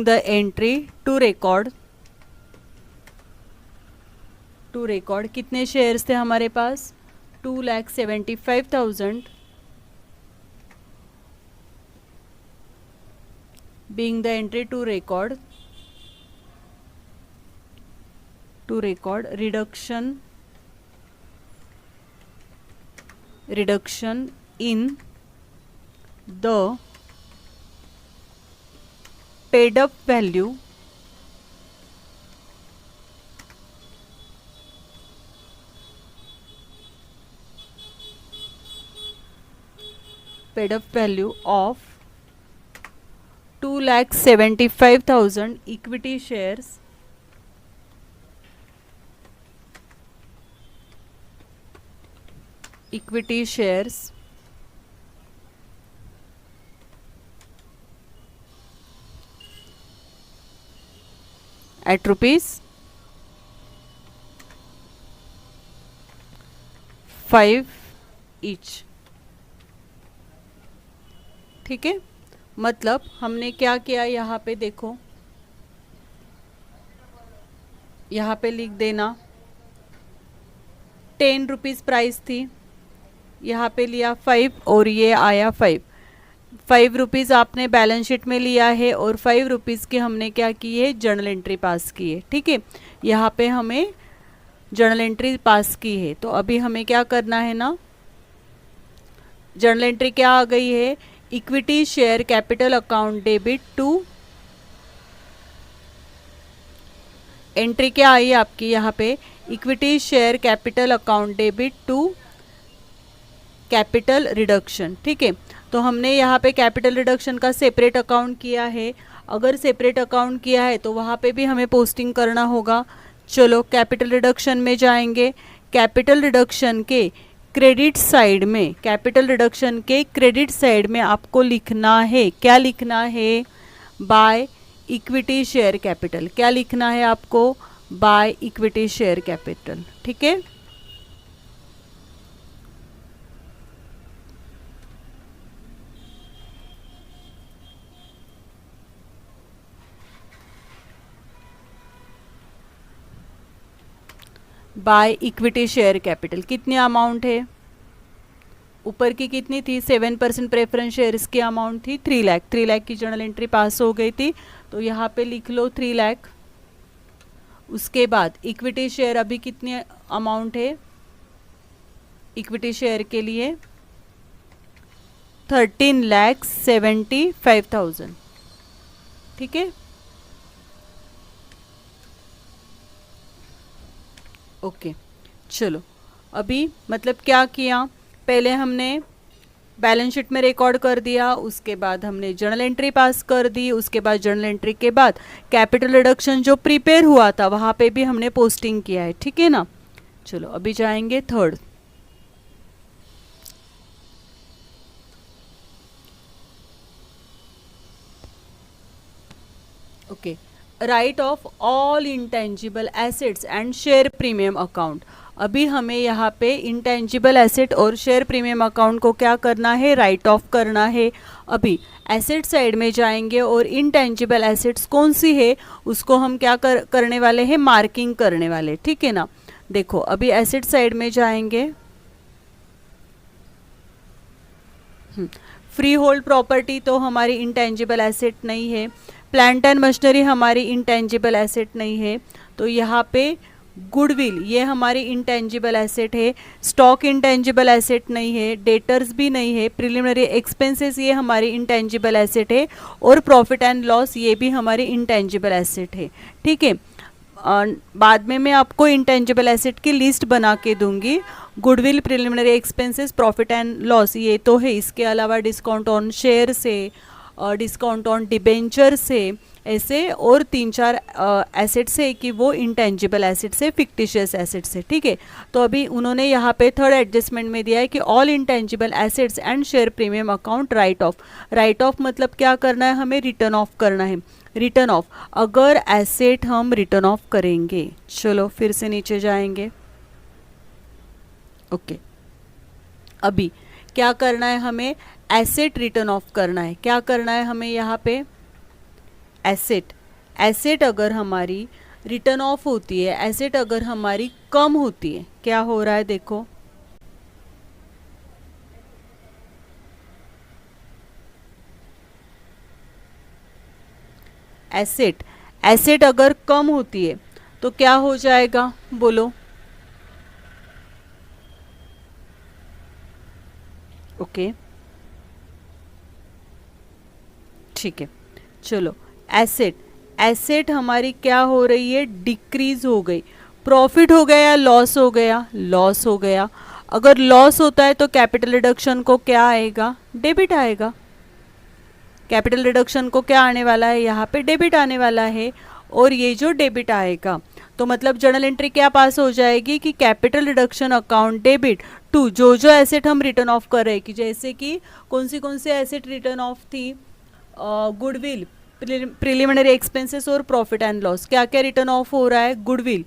the entry to record कितने शेयर्स थे हमारे पास, 2,75,000, being the entry to record reduction in the paid up value of 2,75,000 equity shares at ₹5 each। ठीक है, मतलब हमने क्या किया, यहाँ पे देखो, यहाँ पे लिख देना 10 रुपीज़ प्राइस थी, यहाँ पे लिया 5 और ये आया 5 रुपीज़ आपने बैलेंस शीट में लिया है और 5 रुपीज़ के हमने क्या की है, जर्नल एंट्री पास की है। ठीक है, यहाँ पे हमें जर्नल एंट्री पास की है, तो अभी हमें क्या करना है ना, जर्नल एंट्री क्या आ गई है, equity share capital account debit to, entry क्या आई आपकी यहाँ पे, equity share capital account debit to capital reduction. ठीक है, तो हमने यहाँ पे कैपिटल रिडक्शन का सेपरेट अकाउंट किया है। अगर सेपरेट अकाउंट किया है तो वहाँ पे भी हमें पोस्टिंग करना होगा। चलो कैपिटल रिडक्शन में जाएंगे, कैपिटल रिडक्शन के क्रेडिट साइड में आपको लिखना है, क्या लिखना है, बाय इक्विटी शेयर कैपिटल। क्या लिखना है आपको, बाय इक्विटी शेयर कैपिटल। ठीक है, बाय इक्विटी शेयर कैपिटल। कितनी अमाउंट है, ऊपर की कितनी थी, 7% प्रेफरेंस शेयर्स की अमाउंट थी 3 लाख। 3 लाख की जर्नल एंट्री पास हो गई थी, तो यहाँ पे लिख लो 3 लाख। उसके बाद इक्विटी शेयर अभी कितनी अमाउंट है, इक्विटी शेयर के लिए 13,75,000। ठीक है, ओके। चलो अभी मतलब क्या किया, पहले हमने बैलेंस शीट में रिकॉर्ड कर दिया, उसके बाद हमने जर्नल एंट्री पास कर दी, उसके बाद जर्नल एंट्री के बाद कैपिटल रिडक्शन जो प्रिपेयर हुआ था वहाँ पे भी हमने पोस्टिंग किया है, ठीक है ना। चलो अभी जाएंगे third. Okay, right of all intangible assets and share premium account. अभी हमें यहाँ पे इंटेंजिबल एसेट और शेयर प्रीमियम अकाउंट को क्या करना है, राइट ऑफ करना है। अभी एसेट साइड में जाएंगे और इंटेंजिबल एसेट्स कौन सी है उसको हम क्या करने वाले हैं, मार्किंग करने वाले, ठीक है ना। देखो अभी एसेट साइड में जाएंगे, फ्री होल्ड प्रॉपर्टी तो हमारी इंटेंजिबल एसेट नहीं है, प्लांट एंड मशीनरी हमारी इंटेंजिबल एसेट नहीं है, तो यहाँ पे गुडविल ये हमारी इंटेंजिबल एसेट है, स्टॉक इंटेंजिबल एसेट नहीं है, डेटर्स भी नहीं है, प्रिलिमिनरी एक्सपेंसेस ये हमारी इंटेंजिबल एसेट है, और प्रॉफिट एंड लॉस ये भी हमारी इंटेंजिबल एसेट है, ठीक है। बाद में मैं आपको इंटेंजिबल एसेट की लिस्ट बना के दूंगी। Goodwill, preliminary expenses, profit and loss ये तो है, इसके अलावा डिस्काउंट ऑन शेयर से, डिस्काउंट ऑन डिबेंचर से, ऐसे और 3-4 एसेट्स है कि वो इंटेंजिबल एसेट्स है, फिक्टिशियस एसेट्स है, ठीक है। तो अभी उन्होंने यहाँ पे थर्ड एडजस्टमेंट में दिया है कि all intangible assets and share premium account right of. Right of मतलब क्या करना है, हमें रिटर्न ऑफ करना है। रिटर्न ऑफ, अगर एसेट हम रिटर्न ऑफ करेंगे, चलो फिर से नीचे जाएंगे। ओके, अभी क्या करना है, हमें एसेट रिटर्न ऑफ करना है। क्या करना है हमें यहाँ पे, एसेट अगर हमारी रिटर्न ऑफ होती है, एसेट अगर हमारी कम होती है, क्या हो रहा है देखो, एसेट अगर कम होती है तो क्या हो जाएगा, बोलो। ओके, ठीक है, चलो एसेट हमारी क्या हो रही है, डिक्रीज हो गई। प्रॉफिट हो गया या लॉस हो गया, लॉस हो गया। अगर लॉस होता है तो कैपिटल रिडक्शन को क्या आएगा, डेबिट आएगा। कैपिटल रिडक्शन को क्या आने वाला है, यहाँ पे डेबिट आने वाला है। और ये जो डेबिट आएगा तो मतलब जर्नल एंट्री क्या पास हो जाएगी कि capital reduction account debit to जो जो एसेट हम रिटर्न ऑफ कर रहे हैं, कि जैसे कि कौन सी एसेट रिटर्न ऑफ थी, गुडविल, प्रिलिमिनरी एक्सपेंसेस और प्रॉफिट एंड लॉस। क्या क्या रिटर्न ऑफ हो रहा है, गुडविल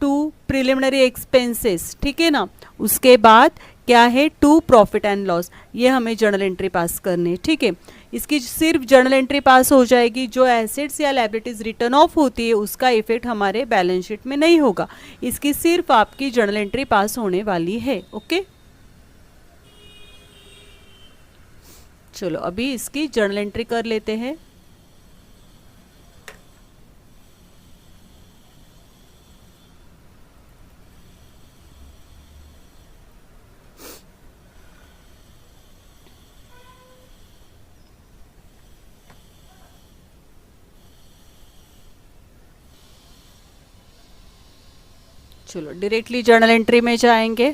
टू प्रिलिमिनरी एक्सपेंसेस, ठीक है ना। उसके बाद क्या है, टू प्रॉफिट एंड लॉस। ये हमें जर्नल एंट्री पास करनी है, ठीक है। इसकी सिर्फ जर्नल एंट्री पास हो जाएगी, जो एसेट्स या लायबिलिटीज रिटर्न ऑफ होती है उसका इफेक्ट हमारे बैलेंस शीट में नहीं होगा। इसकी सिर्फ आपकी जर्नल एंट्री पास होने वाली है, ओके। चलो अभी इसकी जर्नल एंट्री कर लेते हैं। चलो डायरेक्टली जर्नल एंट्री में जाएंगे।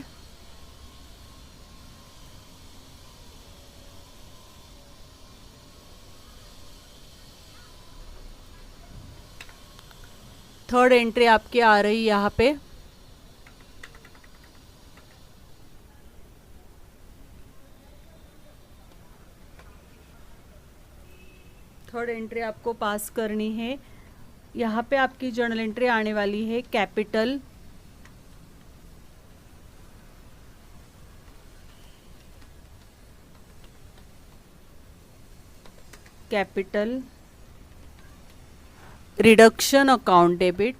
थर्ड एंट्री आपकी आ रही यहाँ पे, थर्ड एंट्री आपको पास करनी है। यहाँ पे आपकी जर्नल एंट्री आने वाली है capital reduction account debit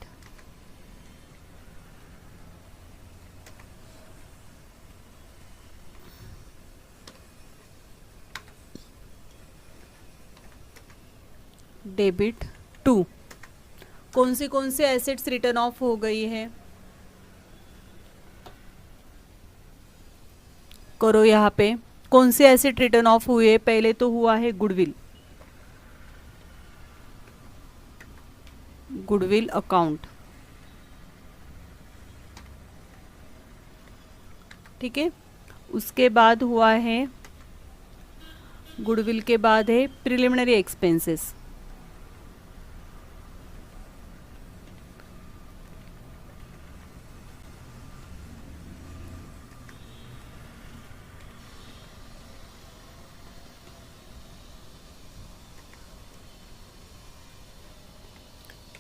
debit to कौन से एसेट्स रिटर्न ऑफ हो गई है, करो यहाँ पे कौन से एसेट रिटर्न ऑफ हुए। पहले तो हुआ है गुडविल अकाउंट, ठीक है। उसके बाद हुआ है गुडविल के बाद है प्रिलिमिनरी एक्सपेंसेस।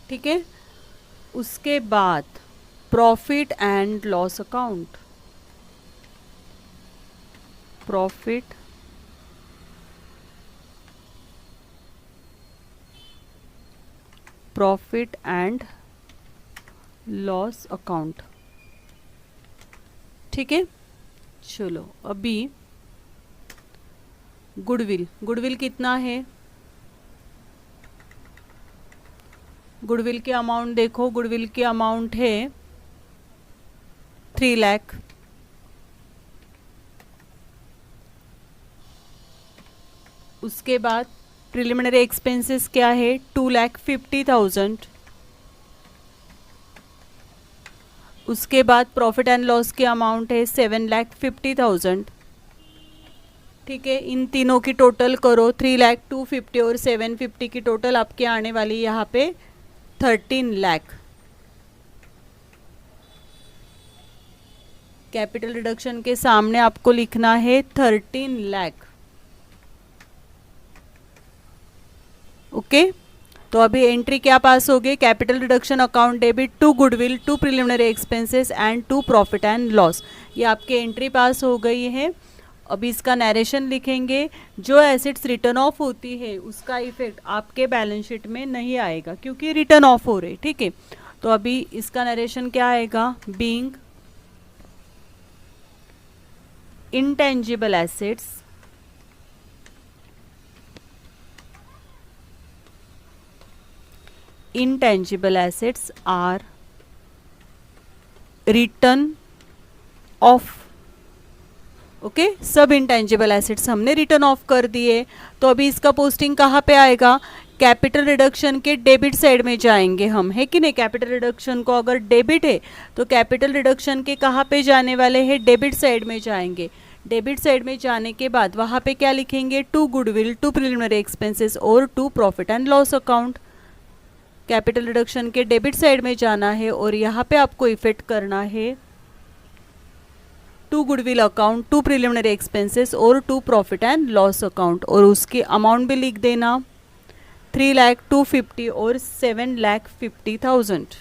ठीक है, उसके बाद profit and loss account, profit and loss account. ठीक है, चलो अभी गुडविल कितना है, गुडविल की अमाउंट देखो, गुडविल की अमाउंट है 3 लाख। उसके बाद प्रिलिमिनरी एक्सपेंसेस क्या है 2,50,000। उसके बाद प्रॉफिट एंड लॉस की अमाउंट है 7,50,000। ठीक है, इन तीनों की टोटल करो 3,02,50 और 750 की टोटल आपके आने वाली यहाँ पे 13 लाख। कैपिटल रिडक्शन के सामने आपको लिखना है 13 लाख। ओके, तो अभी एंट्री क्या पास हो गई, capital reduction account debit to goodwill to preliminary expenses and to profit and loss, ये आपकी एंट्री पास हो गई है। अभी इसका नरेशन लिखेंगे। जो एसेट्स रिटर्न ऑफ होती है उसका इफेक्ट आपके बैलेंस शीट में नहीं आएगा क्योंकि रिटर्न ऑफ हो रही। ठीक है, तो अभी इसका नरेशन क्या आएगा, being intangible assets are written off। Okay, सब इंटेंजिबल एसेट्स हमने रिटर्न ऑफ कर दिए। तो अभी इसका पोस्टिंग कहाँ पे आएगा, कैपिटल रिडक्शन के डेबिट साइड में जाएंगे हम, है कि नहीं। कैपिटल रिडक्शन को अगर डेबिट है तो कैपिटल रिडक्शन के कहाँ पे जाने वाले हैं, डेबिट साइड में जाएंगे। डेबिट साइड में जाने के बाद वहाँ पे क्या लिखेंगे, to goodwill to preliminary expenses और to profit and loss account. Capital reduction के डेबिट साइड में जाना है और यहाँ पे आपको इफेक्ट करना है to goodwill account, to preliminary expenses और to profit and loss account, और उसकी अमाउंट भी लिख देना 3,02,50 और 7,50,000।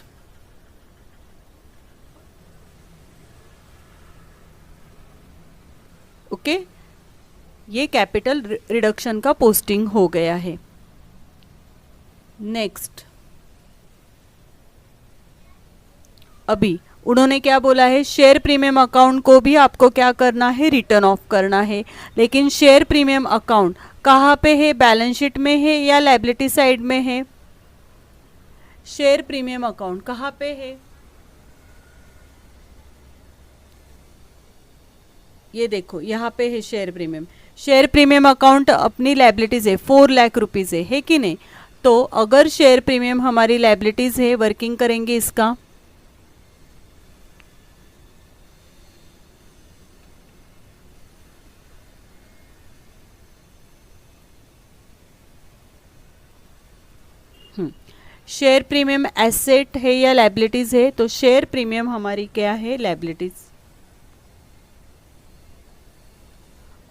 ओके, ये कैपिटल रिडक्शन का पोस्टिंग हो गया है। नेक्स्ट, अभी उन्होंने क्या बोला है, शेयर प्रीमियम अकाउंट को भी आपको क्या करना है, रिटर्न ऑफ करना है। लेकिन शेयर प्रीमियम अकाउंट कहाँ पे है, बैलेंस शीट में है या लायबिलिटी साइड में है। शेयर प्रीमियम अकाउंट कहाँ पे है, ये देखो यहाँ पे है share premium. Share premium account अपनी लायबिलिटीज है 4 लाख रुपीज है कि नहीं। तो अगर शेयर प्रीमियम हमारी लायबिलिटीज है, वर्किंग करेंगे इसका, शेयर प्रीमियम एसेट है या लायबिलिटीज है, तो शेयर प्रीमियम हमारी क्या है, लायबिलिटीज।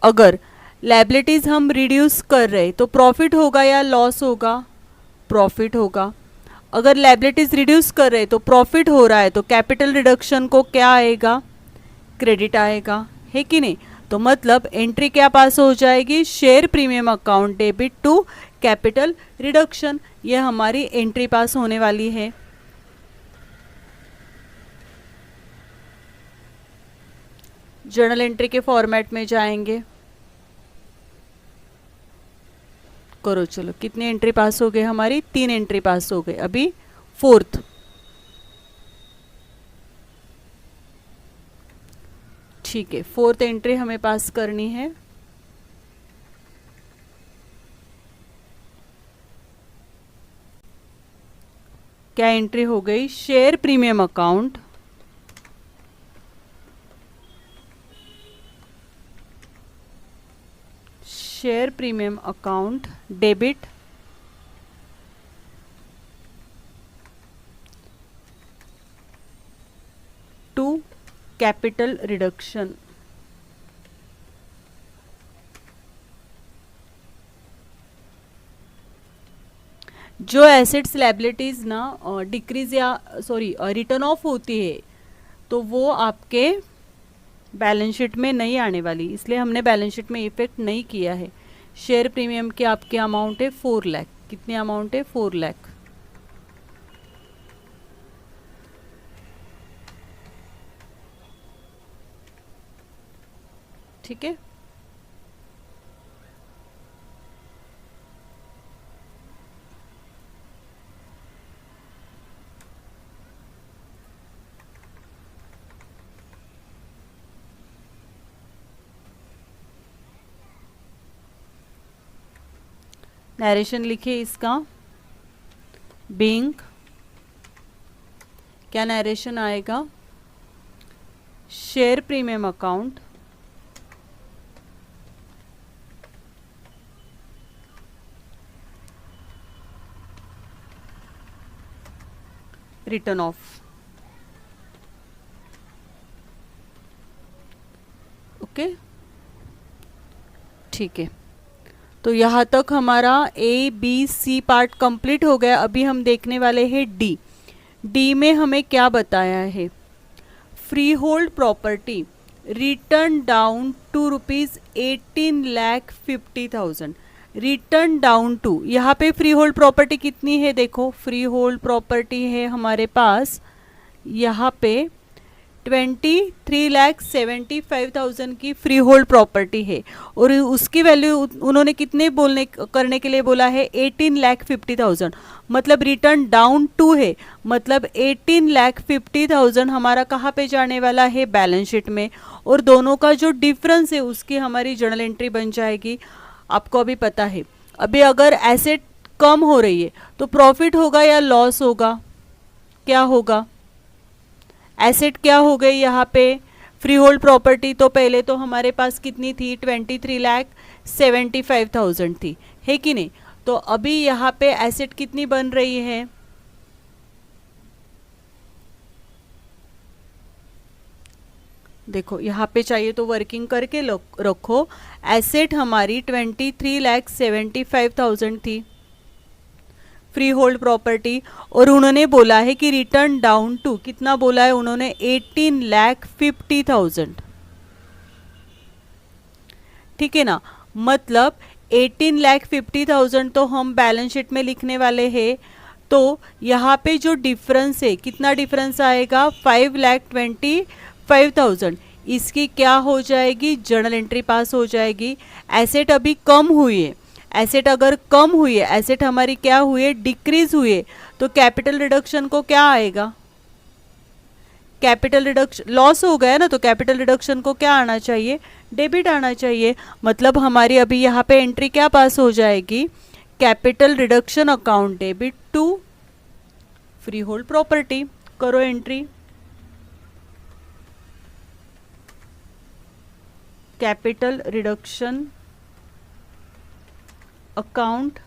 अगर लायबिलिटीज हम रिड्यूस कर रहे तो प्रॉफिट होगा या लॉस होगा, प्रॉफिट होगा। अगर लायबिलिटीज रिड्यूस कर रहे तो प्रॉफिट हो रहा है तो कैपिटल रिडक्शन को क्या आएगा, क्रेडिट आएगा, है कि नहीं। तो मतलब एंट्री क्या पास हो जाएगी, share premium account debit to capital reduction, ये हमारी एंट्री पास होने वाली है। जर्नल एंट्री के फॉर्मेट में जाएंगे, करो चलो, कितनी एंट्री पास हो गई हमारी, 3 एंट्री पास हो गई। अभी 4th, ठीक है, 4th एंट्री हमें पास करनी है। क्या एंट्री हो गई, share premium account share premium account debit to capital reduction. जो एसेट्स लायबिलिटीज ना डिक्रीज या सॉरी रिटर्न ऑफ होती है तो वो आपके बैलेंस शीट में नहीं आने वाली, इसलिए हमने बैलेंस शीट में इफेक्ट नहीं किया है। शेयर प्रीमियम की आपके अमाउंट है 4 लाख। कितनी अमाउंट है? 4 लाख। ठीक है। नरेशन लिखिए इसका। बीइंग क्या नरेशन आएगा? Share premium account return off. Okay, ठीक है। तो यहाँ तक हमारा A B C part complete हो गया। अभी हम देखने वाले हैं डी। डी में हमें क्या बताया है? Free hold property return down to ₹18,50,000। Return down to, यहाँ पे फ्री होल्ड प्रॉपर्टी कितनी है? देखो, फ्री होल्ड प्रॉपर्टी है हमारे पास यहाँ पे 23,75,000 की फ्री होल्ड प्रॉपर्टी है और उसकी वैल्यू उन्होंने कितने बोलने करने के लिए बोला है? 18,50,000। मतलब रिटर्न डाउन टू है, मतलब 18,50,000 हमारा कहाँ पे जाने वाला है? बैलेंस शीट में। और दोनों का जो डिफरेंस है उसकी हमारी जर्नल एंट्री बन जाएगी। आपको अभी पता है, अभी अगर एसेट कम हो रही है तो प्रॉफिट होगा या लॉस होगा? क्या होगा? एसेट क्या हो गई यहाँ पे? फ्री होल्ड प्रॉपर्टी तो पहले तो हमारे पास कितनी थी? 23,75,000 थी, है कि नहीं? तो अभी यहाँ पे एसेट कितनी बन रही है? देखो, यहाँ पे चाहिए तो वर्किंग करके रखो। एसेट हमारी 23,75,000 थी फ्री होल्ड प्रॉपर्टी, और उन्होंने बोला है कि रिटर्न डाउन टू, कितना बोला है उन्होंने? 18,50,000। ठीक है ना? मतलब 18,50,000 तो हम बैलेंस शीट में लिखने वाले हैं। तो यहाँ पे जो डिफरेंस है, कितना डिफरेंस आएगा? 5,25,000। इसकी क्या हो जाएगी? जर्नल एंट्री पास हो जाएगी। एसेट अभी कम हुई है। एसेट अगर कम हुई है, एसेट हमारी क्या हुई है? डिक्रीज हुई है, तो कैपिटल रिडक्शन को क्या आएगा? कैपिटल रिडक्शन, लॉस हो गया ना, तो कैपिटल रिडक्शन को क्या आना चाहिए? डेबिट आना चाहिए। मतलब हमारी अभी यहाँ पे एंट्री क्या पास हो जाएगी? Capital reduction account debit to free hold property. करो entry. Capital reduction account,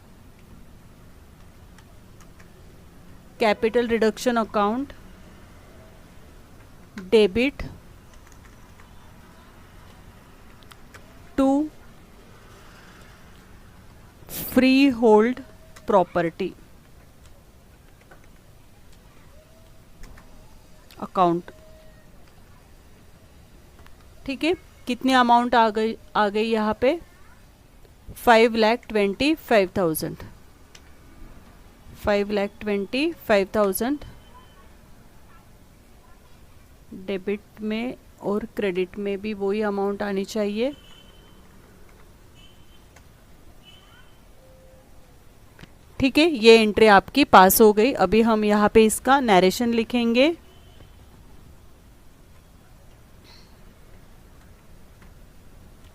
capital reduction account debit to free hold property account. ठीक है, कितनी अमाउंट आ गई यहाँ पे? 5,25,000। 5,25,000 डेबिट में और क्रेडिट में भी वही अमाउंट आनी चाहिए। ठीक है, ये एंट्री आपकी पास हो गई। अभी हम यहाँ पे इसका नरेशन लिखेंगे।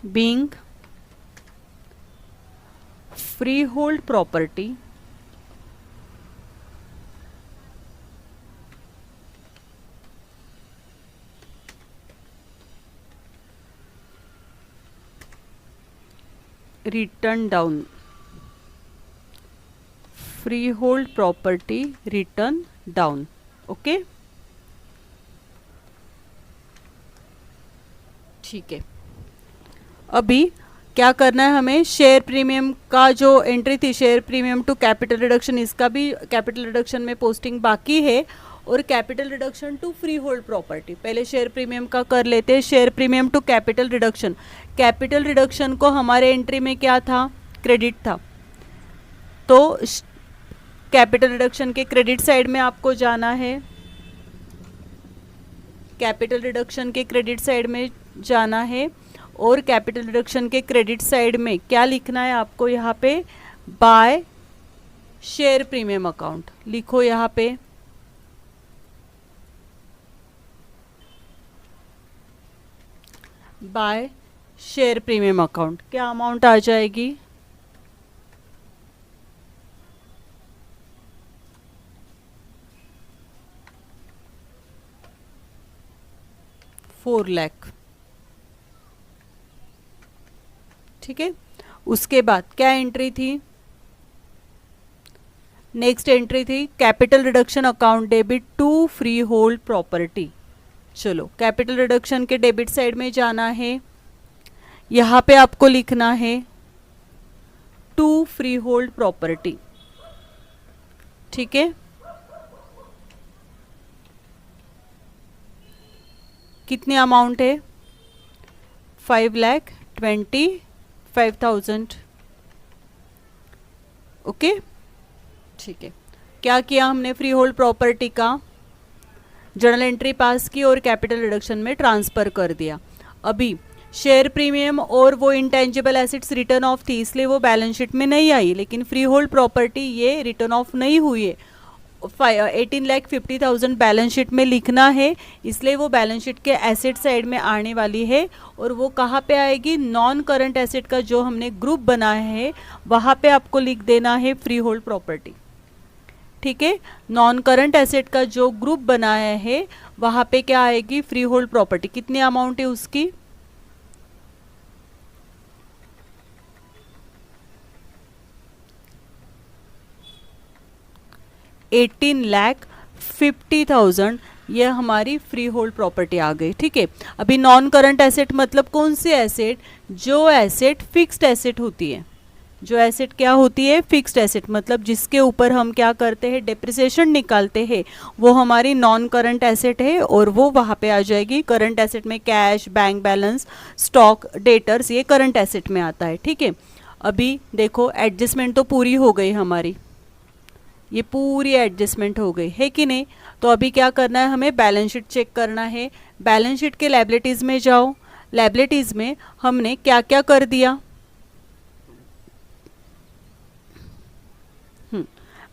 Being free hold property return down, free hold property return down. Okay, ठीक है। अभी क्या करना है हमें, शेयर प्रीमियम का जो एंट्री थी, share premium to capital reduction, इसका भी कैपिटल रिडक्शन में पोस्टिंग बाकी है, और capital reduction to free hold property. पहले शेयर प्रीमियम का कर लेते हैं। Share premium to capital reduction, capital reduction को हमारे एंट्री में क्या था, क्रेडिट था, तो कैपिटल रिडक्शन के क्रेडिट साइड में आपको जाना है, कैपिटल रिडक्शन के क्रेडिट साइड में जाना है, और कैपिटल रिडक्शन के क्रेडिट साइड में क्या लिखना है आपको, यहाँ पे बाय शेयर प्रीमियम अकाउंट लिखो। यहाँ पे बाय शेयर प्रीमियम अकाउंट क्या अमाउंट आ जाएगी, 4 लाख। ठीक है, उसके बाद क्या एंट्री थी, नेक्स्ट एंट्री थी capital reduction account debit to free hold property. चलो कैपिटल रिडक्शन के डेबिट साइड में जाना है, यहाँ पे आपको लिखना है टू फ्री होल्ड प्रॉपर्टी। ठीक है, कितनी अमाउंट है, 5,25,000। ओके, ठीक है। क्या किया हमने, फ्री होल्ड प्रॉपर्टी का जर्नल एंट्री पास की और कैपिटल रिडक्शन में ट्रांसफर कर दिया। अभी शेयर प्रीमियम और वो इंटेंजिबल एसेट्स रिटर्न ऑफ थी, इसलिए वो बैलेंस शीट में नहीं आई, लेकिन फ्री होल्ड प्रॉपर्टी ये रिटर्न ऑफ नहीं हुई है, 18,50,000 बैलेंस शीट में लिखना है, इसलिए वो बैलेंस शीट के एसेट साइड में आने वाली है। और वो कहाँ पे आएगी, नॉन करंट एसेट का जो हमने ग्रुप बनाया है वहाँ पे आपको लिख देना है फ्री होल्ड प्रॉपर्टी। ठीक है, नॉन करंट एसेट का जो ग्रुप बनाया है वहाँ पे क्या आएगी, फ्री होल्ड प्रॉपर्टी। कितनी अमाउंट है उसकी, 18,50,000 ये हमारी फ्री होल्ड प्रॉपर्टी आ गई। ठीक है, अभी नॉन करंट एसेट मतलब कौन सी एसेट, जो एसेट फिक्स्ड एसेट होती है, जो एसेट क्या होती है, फिक्स्ड एसेट, मतलब जिसके ऊपर हम क्या करते हैं, डेप्रिसिएशन निकालते हैं, वो हमारी नॉन करंट एसेट है, और वो वहाँ पे आ जाएगी। करंट एसेट में cash, bank balance, stock, debtors, ये करंट एसेट में आता है। ठीक है, अभी देखो एडजस्टमेंट तो पूरी हो गई हमारी, ये पूरी एडजस्टमेंट हो गई है कि नहीं। तो अभी क्या करना है, हमें बैलेंस शीट चेक करना है। बैलेंस शीट के लायबिलिटीज में जाओ, लायबिलिटीज में हमने क्या क्या कर दिया,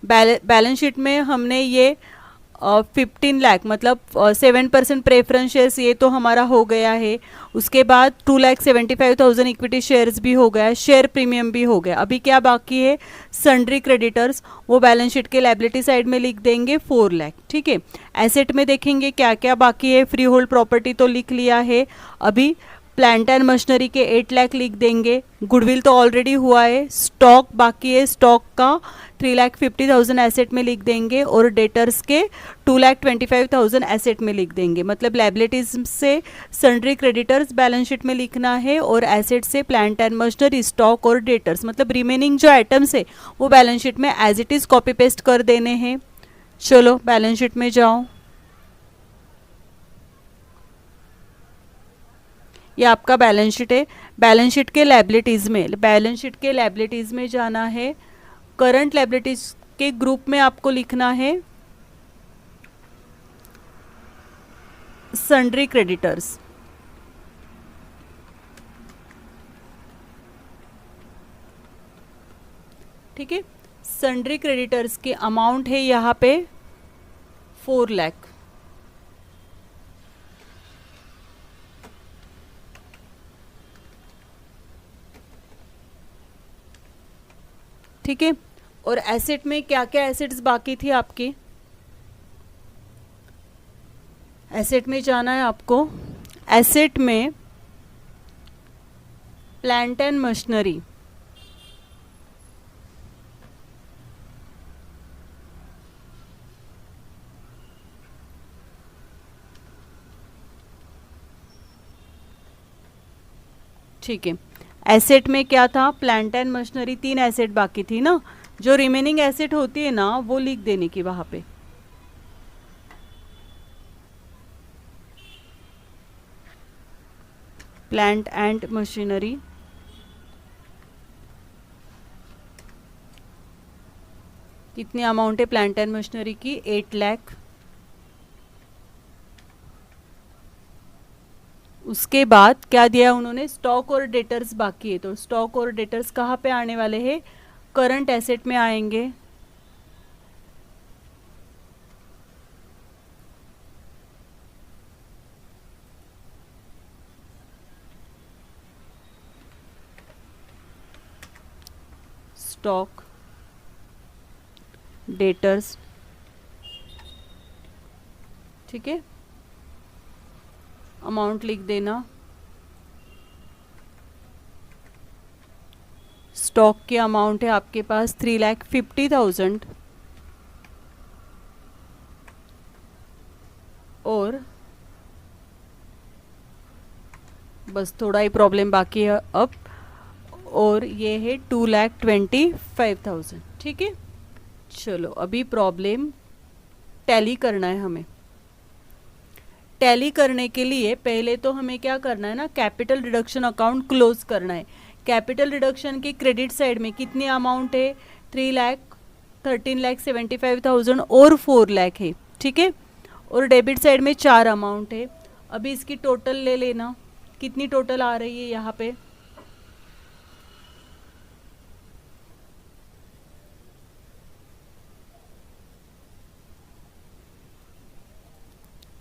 बैलेंस शीट में हमने ये 15 लाख मतलब 7% प्रेफरेंस शेयर्स, ये तो हमारा हो गया है। उसके बाद 2,75,000 इक्विटी शेयर्स भी हो गया, शेयर प्रीमियम भी हो गया। अभी क्या बाकी है, सन्ड्री क्रेडिटर्स, वो बैलेंस शीट के लायबिलिटी साइड में लिख देंगे 4 लाख। ठीक है, एसेट में देखेंगे क्या क्या बाकी है, फ्री होल्ड प्रॉपर्टी तो लिख लिया है। अभी प्लांट एंड मशीनरी के 8 लाख लिख देंगे, गुडविल तो ऑलरेडी हुआ है, स्टॉक बाकी है, स्टॉक का 3,50,000 एसेट में लिख देंगे, और डेटर्स के 2,25,000 एसेट में लिख देंगे। मतलब लायबिलिटीज से सन्ड्री क्रेडिटर्स बैलेंस शीट में लिखना है, और एसेट से प्लांट एंड मशीनरी, स्टॉक और डेटर्स, मतलब रिमेनिंग जो आइटम्स है वो बैलेंस शीट में as it is copy paste कर देने हैं। चलो बैलेंस शीट में जाओ, ये आपका बैलेंस शीट है। बैलेंस शीट के लायबिलिटीज में, बैलेंस शीट के लायबिलिटीज में जाना है, करंट लायबिलिटीज के ग्रुप में आपको लिखना है सन्ड्री क्रेडिटर्स। ठीक है, सन्ड्री क्रेडिटर्स की अमाउंट है यहाँ पे 4 लाख। ठीक है, और एसेट में क्या क्या एसेट्स बाकी थी आपकी, एसेट में जाना है आपको। एसेट में प्लांट एंड मशीनरी ठीक है, एसेट में क्या था, प्लांट एंड मशीनरी, 3 एसेट बाकी थी ना, जो रिमेनिंग एसेट होती है ना वो लिख देने की वहां पे। प्लांट एंड मशीनरी, कितनी अमाउंट है प्लांट एंड मशीनरी की, 8 लाख। उसके बाद क्या दिया उन्होंने, स्टॉक और डेटर्स बाकी है, तो स्टॉक और डेटर्स कहाँ पे आने वाले हैं, करंट एसेट में आएंगे। स्टॉक, डेटर्स, ठीक है, अमाउंट लिख देना। स्टॉक की अमाउंट है आपके पास 3,50,000 और बस थोड़ा ही प्रॉब्लम बाकी है अब, और ये है 2,25,000, ठीक है। चलो अभी प्रॉब्लम टैली करना है हमें। टैली करने के लिए पहले तो हमें क्या करना है ना, कैपिटल रिडक्शन अकाउंट क्लोज करना है। कैपिटल रिडक्शन की क्रेडिट साइड में कितनी अमाउंट है, 13,75,000 और 4 लाख है, ठीक है। और डेबिट साइड में 4 अमाउंट है। अभी इसकी टोटल ले लेना, कितनी टोटल आ रही है यहाँ पे,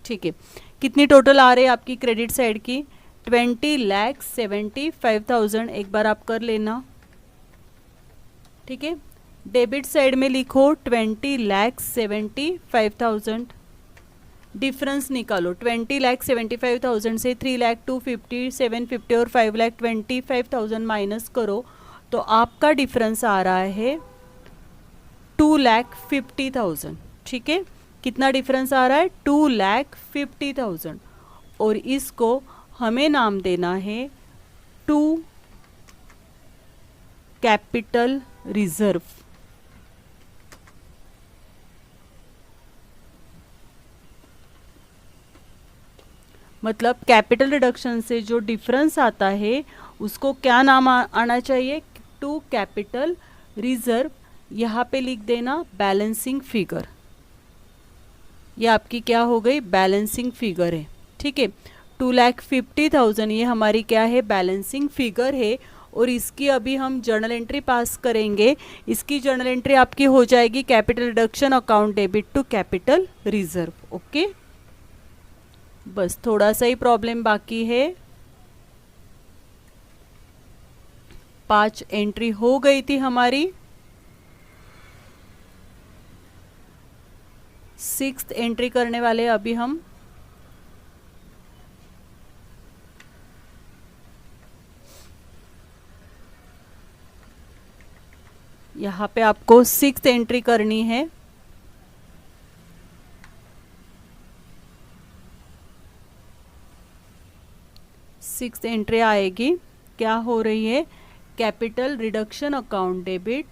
ठीक है। कितनी टोटल आ रही है आपकी क्रेडिट साइड की, 20,75,000, एक बार आप कर लेना, ठीक है। डेबिट साइड में लिखो 20,75,000, डिफरेंस निकालो, 20,75,000 से 3,02,50, 750 और 5,25,000 माइनस करो तो आपका डिफरेंस आ रहा है 2,50,000, ठीक है। कितना डिफरेंस आ रहा है, 2,50,000, और इसको हमें नाम देना है 2 कैपिटल रिजर्व। मतलब कैपिटल रिडक्शन से जो डिफरेंस आता है उसको क्या नाम आना चाहिए, 2 कैपिटल रिजर्व। यहाँ पे लिख देना बैलेंसिंग फिगर, ये आपकी क्या हो गई, बैलेंसिंग फिगर है, ठीक है। 2,50,000 ये हमारी क्या है, बैलेंसिंग फिगर है, और इसकी अभी हम जर्नल एंट्री पास करेंगे। इसकी जर्नल एंट्री आपकी हो जाएगी capital reduction account debit to capital reserve, okay. बस थोड़ा सा ही प्रॉब्लम बाकी है, 5 एंट्री हो गई थी हमारी, 6th एंट्री करने वाले अभी हम। यहाँ पे आपको 6th एंट्री करनी है। सिक्स्थ एंट्री आएगी, क्या हो रही है, capital reduction account debit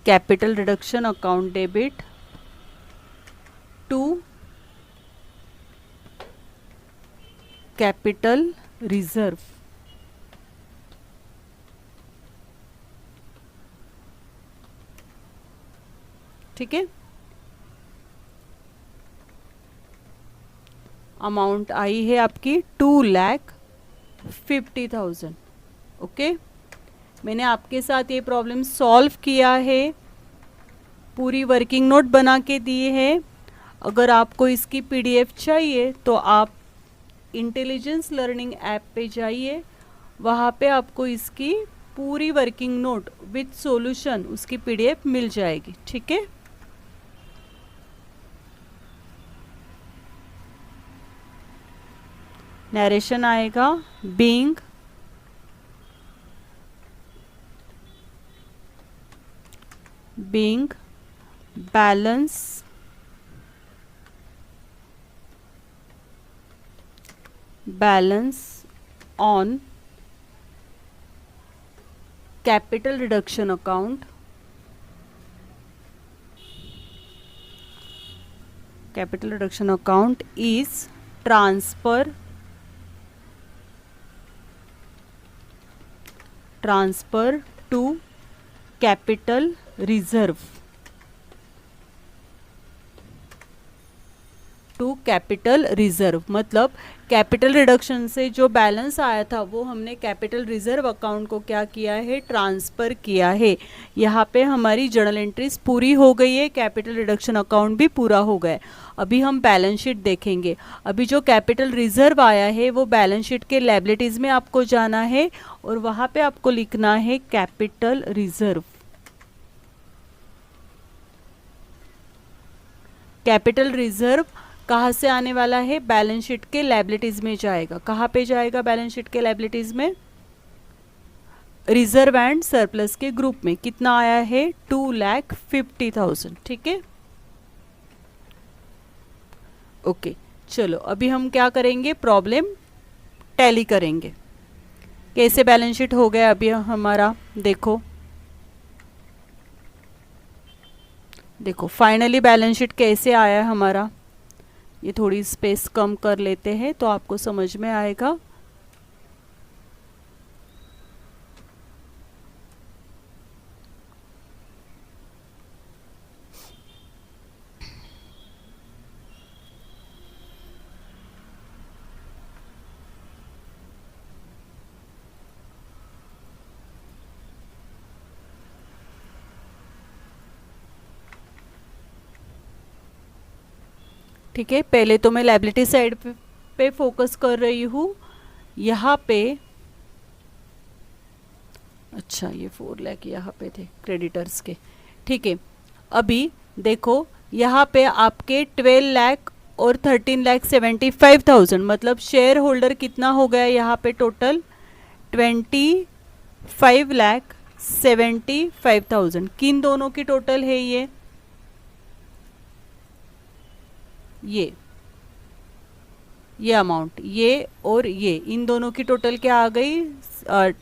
capital reduction account debit to capital reserve, ठीक है। अमाउंट आई है आपकी 2,50,000, ओके। मैंने आपके साथ ये प्रॉब्लम सॉल्व किया है, पूरी वर्किंग नोट बना के दिए है। अगर आपको इसकी पीडीएफ चाहिए तो आप इंटेलिजेंस लर्निंग ऐप पे जाइए, वहाँ पे आपको इसकी पूरी वर्किंग नोट विथ सॉल्यूशन उसकी पीडीएफ मिल जाएगी, ठीक है। नरेशन आएगा, being being balance on capital reduction account, is transfer to capital reserve, मतलब कैपिटल रिडक्शन से जो बैलेंस आया था वो हमने कैपिटल रिजर्व अकाउंट को क्या किया है, ट्रांसफ़र किया है। यहाँ पे हमारी जर्नल एंट्रीज पूरी हो गई है, कैपिटल रिडक्शन अकाउंट भी पूरा हो गया है। अभी हम बैलेंस शीट देखेंगे। अभी जो कैपिटल रिजर्व आया है वो बैलेंस शीट के लायबिलिटीज़ में आपको जाना है और वहाँ पे आपको लिखना है कैपिटल रिजर्व। कैपिटल रिजर्व कहाँ से आने वाला है, बैलेंस शीट के लायबिलिटीज में जाएगा। कहाँ पे जाएगा बैलेंस शीट के लायबिलिटीज में, रिजर्व एंड सरप्लस के ग्रुप में। कितना आया है, 2,50,000। ठीक है, ओके। चलो अभी हम क्या करेंगे, प्रॉब्लम टैली करेंगे। कैसे बैलेंस शीट हो गया अभी हमारा, देखो फाइनली बैलेंस शीट कैसे आया है हमारा। ये थोड़ी स्पेस कम कर लेते हैं तो आपको समझ में आएगा। ठीक है, पहले तो मैं लायबिलिटी साइड पे फोकस कर रही हूँ। यहाँ पे अच्छा ये 4 लाख यहाँ पे थे क्रेडिटर्स के। ठीक है, अभी देखो यहाँ पे आपके 12 लाख और 13,75,000 मतलब शेयर होल्डर कितना हो गया यहाँ पे, टोटल 25,75,000। किन दोनों की टोटल है ये अमाउंट, ये और ये, इन दोनों की टोटल क्या आ गई,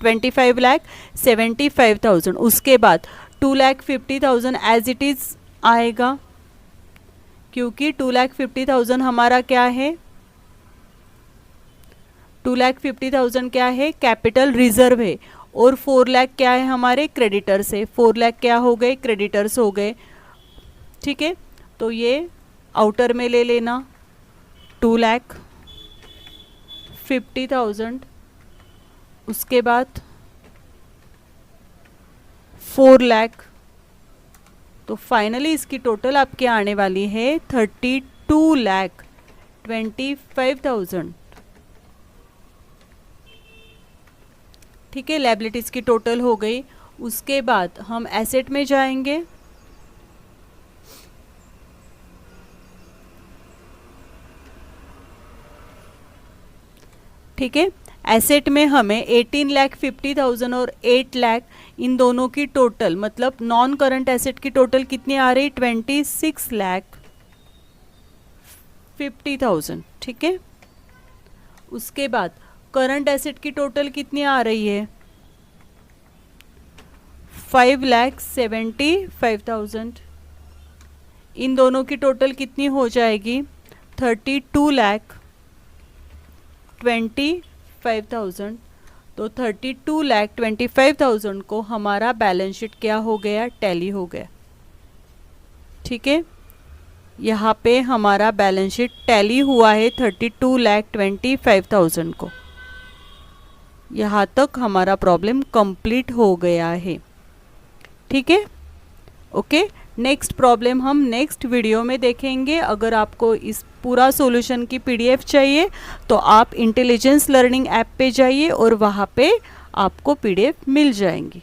25,75,000। उसके बाद 2,50,000 एज इट इज आएगा, क्योंकि 2,50,000 हमारा क्या है, 2,50,000 क्या है, कैपिटल रिजर्व है। और 4 लाख क्या है हमारे क्रेडिटर्स है। 4 लाख क्या हो गए, क्रेडिटर्स हो गए। ठीक है, तो ये आउटर में ले लेना 2,50,000, उसके बाद 4 लाख, तो फाइनली इसकी टोटल आपके आने वाली है 32,25,000। ठीक है, लायबिलिटीज की टोटल हो गई। उसके बाद हम एसेट में जाएंगे। ठीक है, एसेट में हमें 18,50,000 और 8 लाख इन दोनों की टोटल, मतलब नॉन करंट एसेट की टोटल कितनी आ रही, 26,50,000। ठीक है, उसके बाद करंट एसेट की टोटल कितनी आ रही है, 5,75,000। इन दोनों की टोटल कितनी हो जाएगी, 32,25,000। तो 32,25,000 को हमारा बैलेंस शीट क्या हो गया, टैली हो गया। ठीक है, यहाँ पे हमारा बैलेंस शीट टैली हुआ है 32,25,000 को। यहाँ तक हमारा प्रॉब्लम कंप्लीट हो गया है। ठीक है, ओके। नेक्स्ट प्रॉब्लम हम नेक्स्ट वीडियो में देखेंगे। अगर आपको इस पूरा सॉल्यूशन की पीडीएफ चाहिए तो आप इंटेलिजेंस लर्निंग ऐप पे जाइए और वहाँ पे आपको पीडीएफ मिल जाएंगी।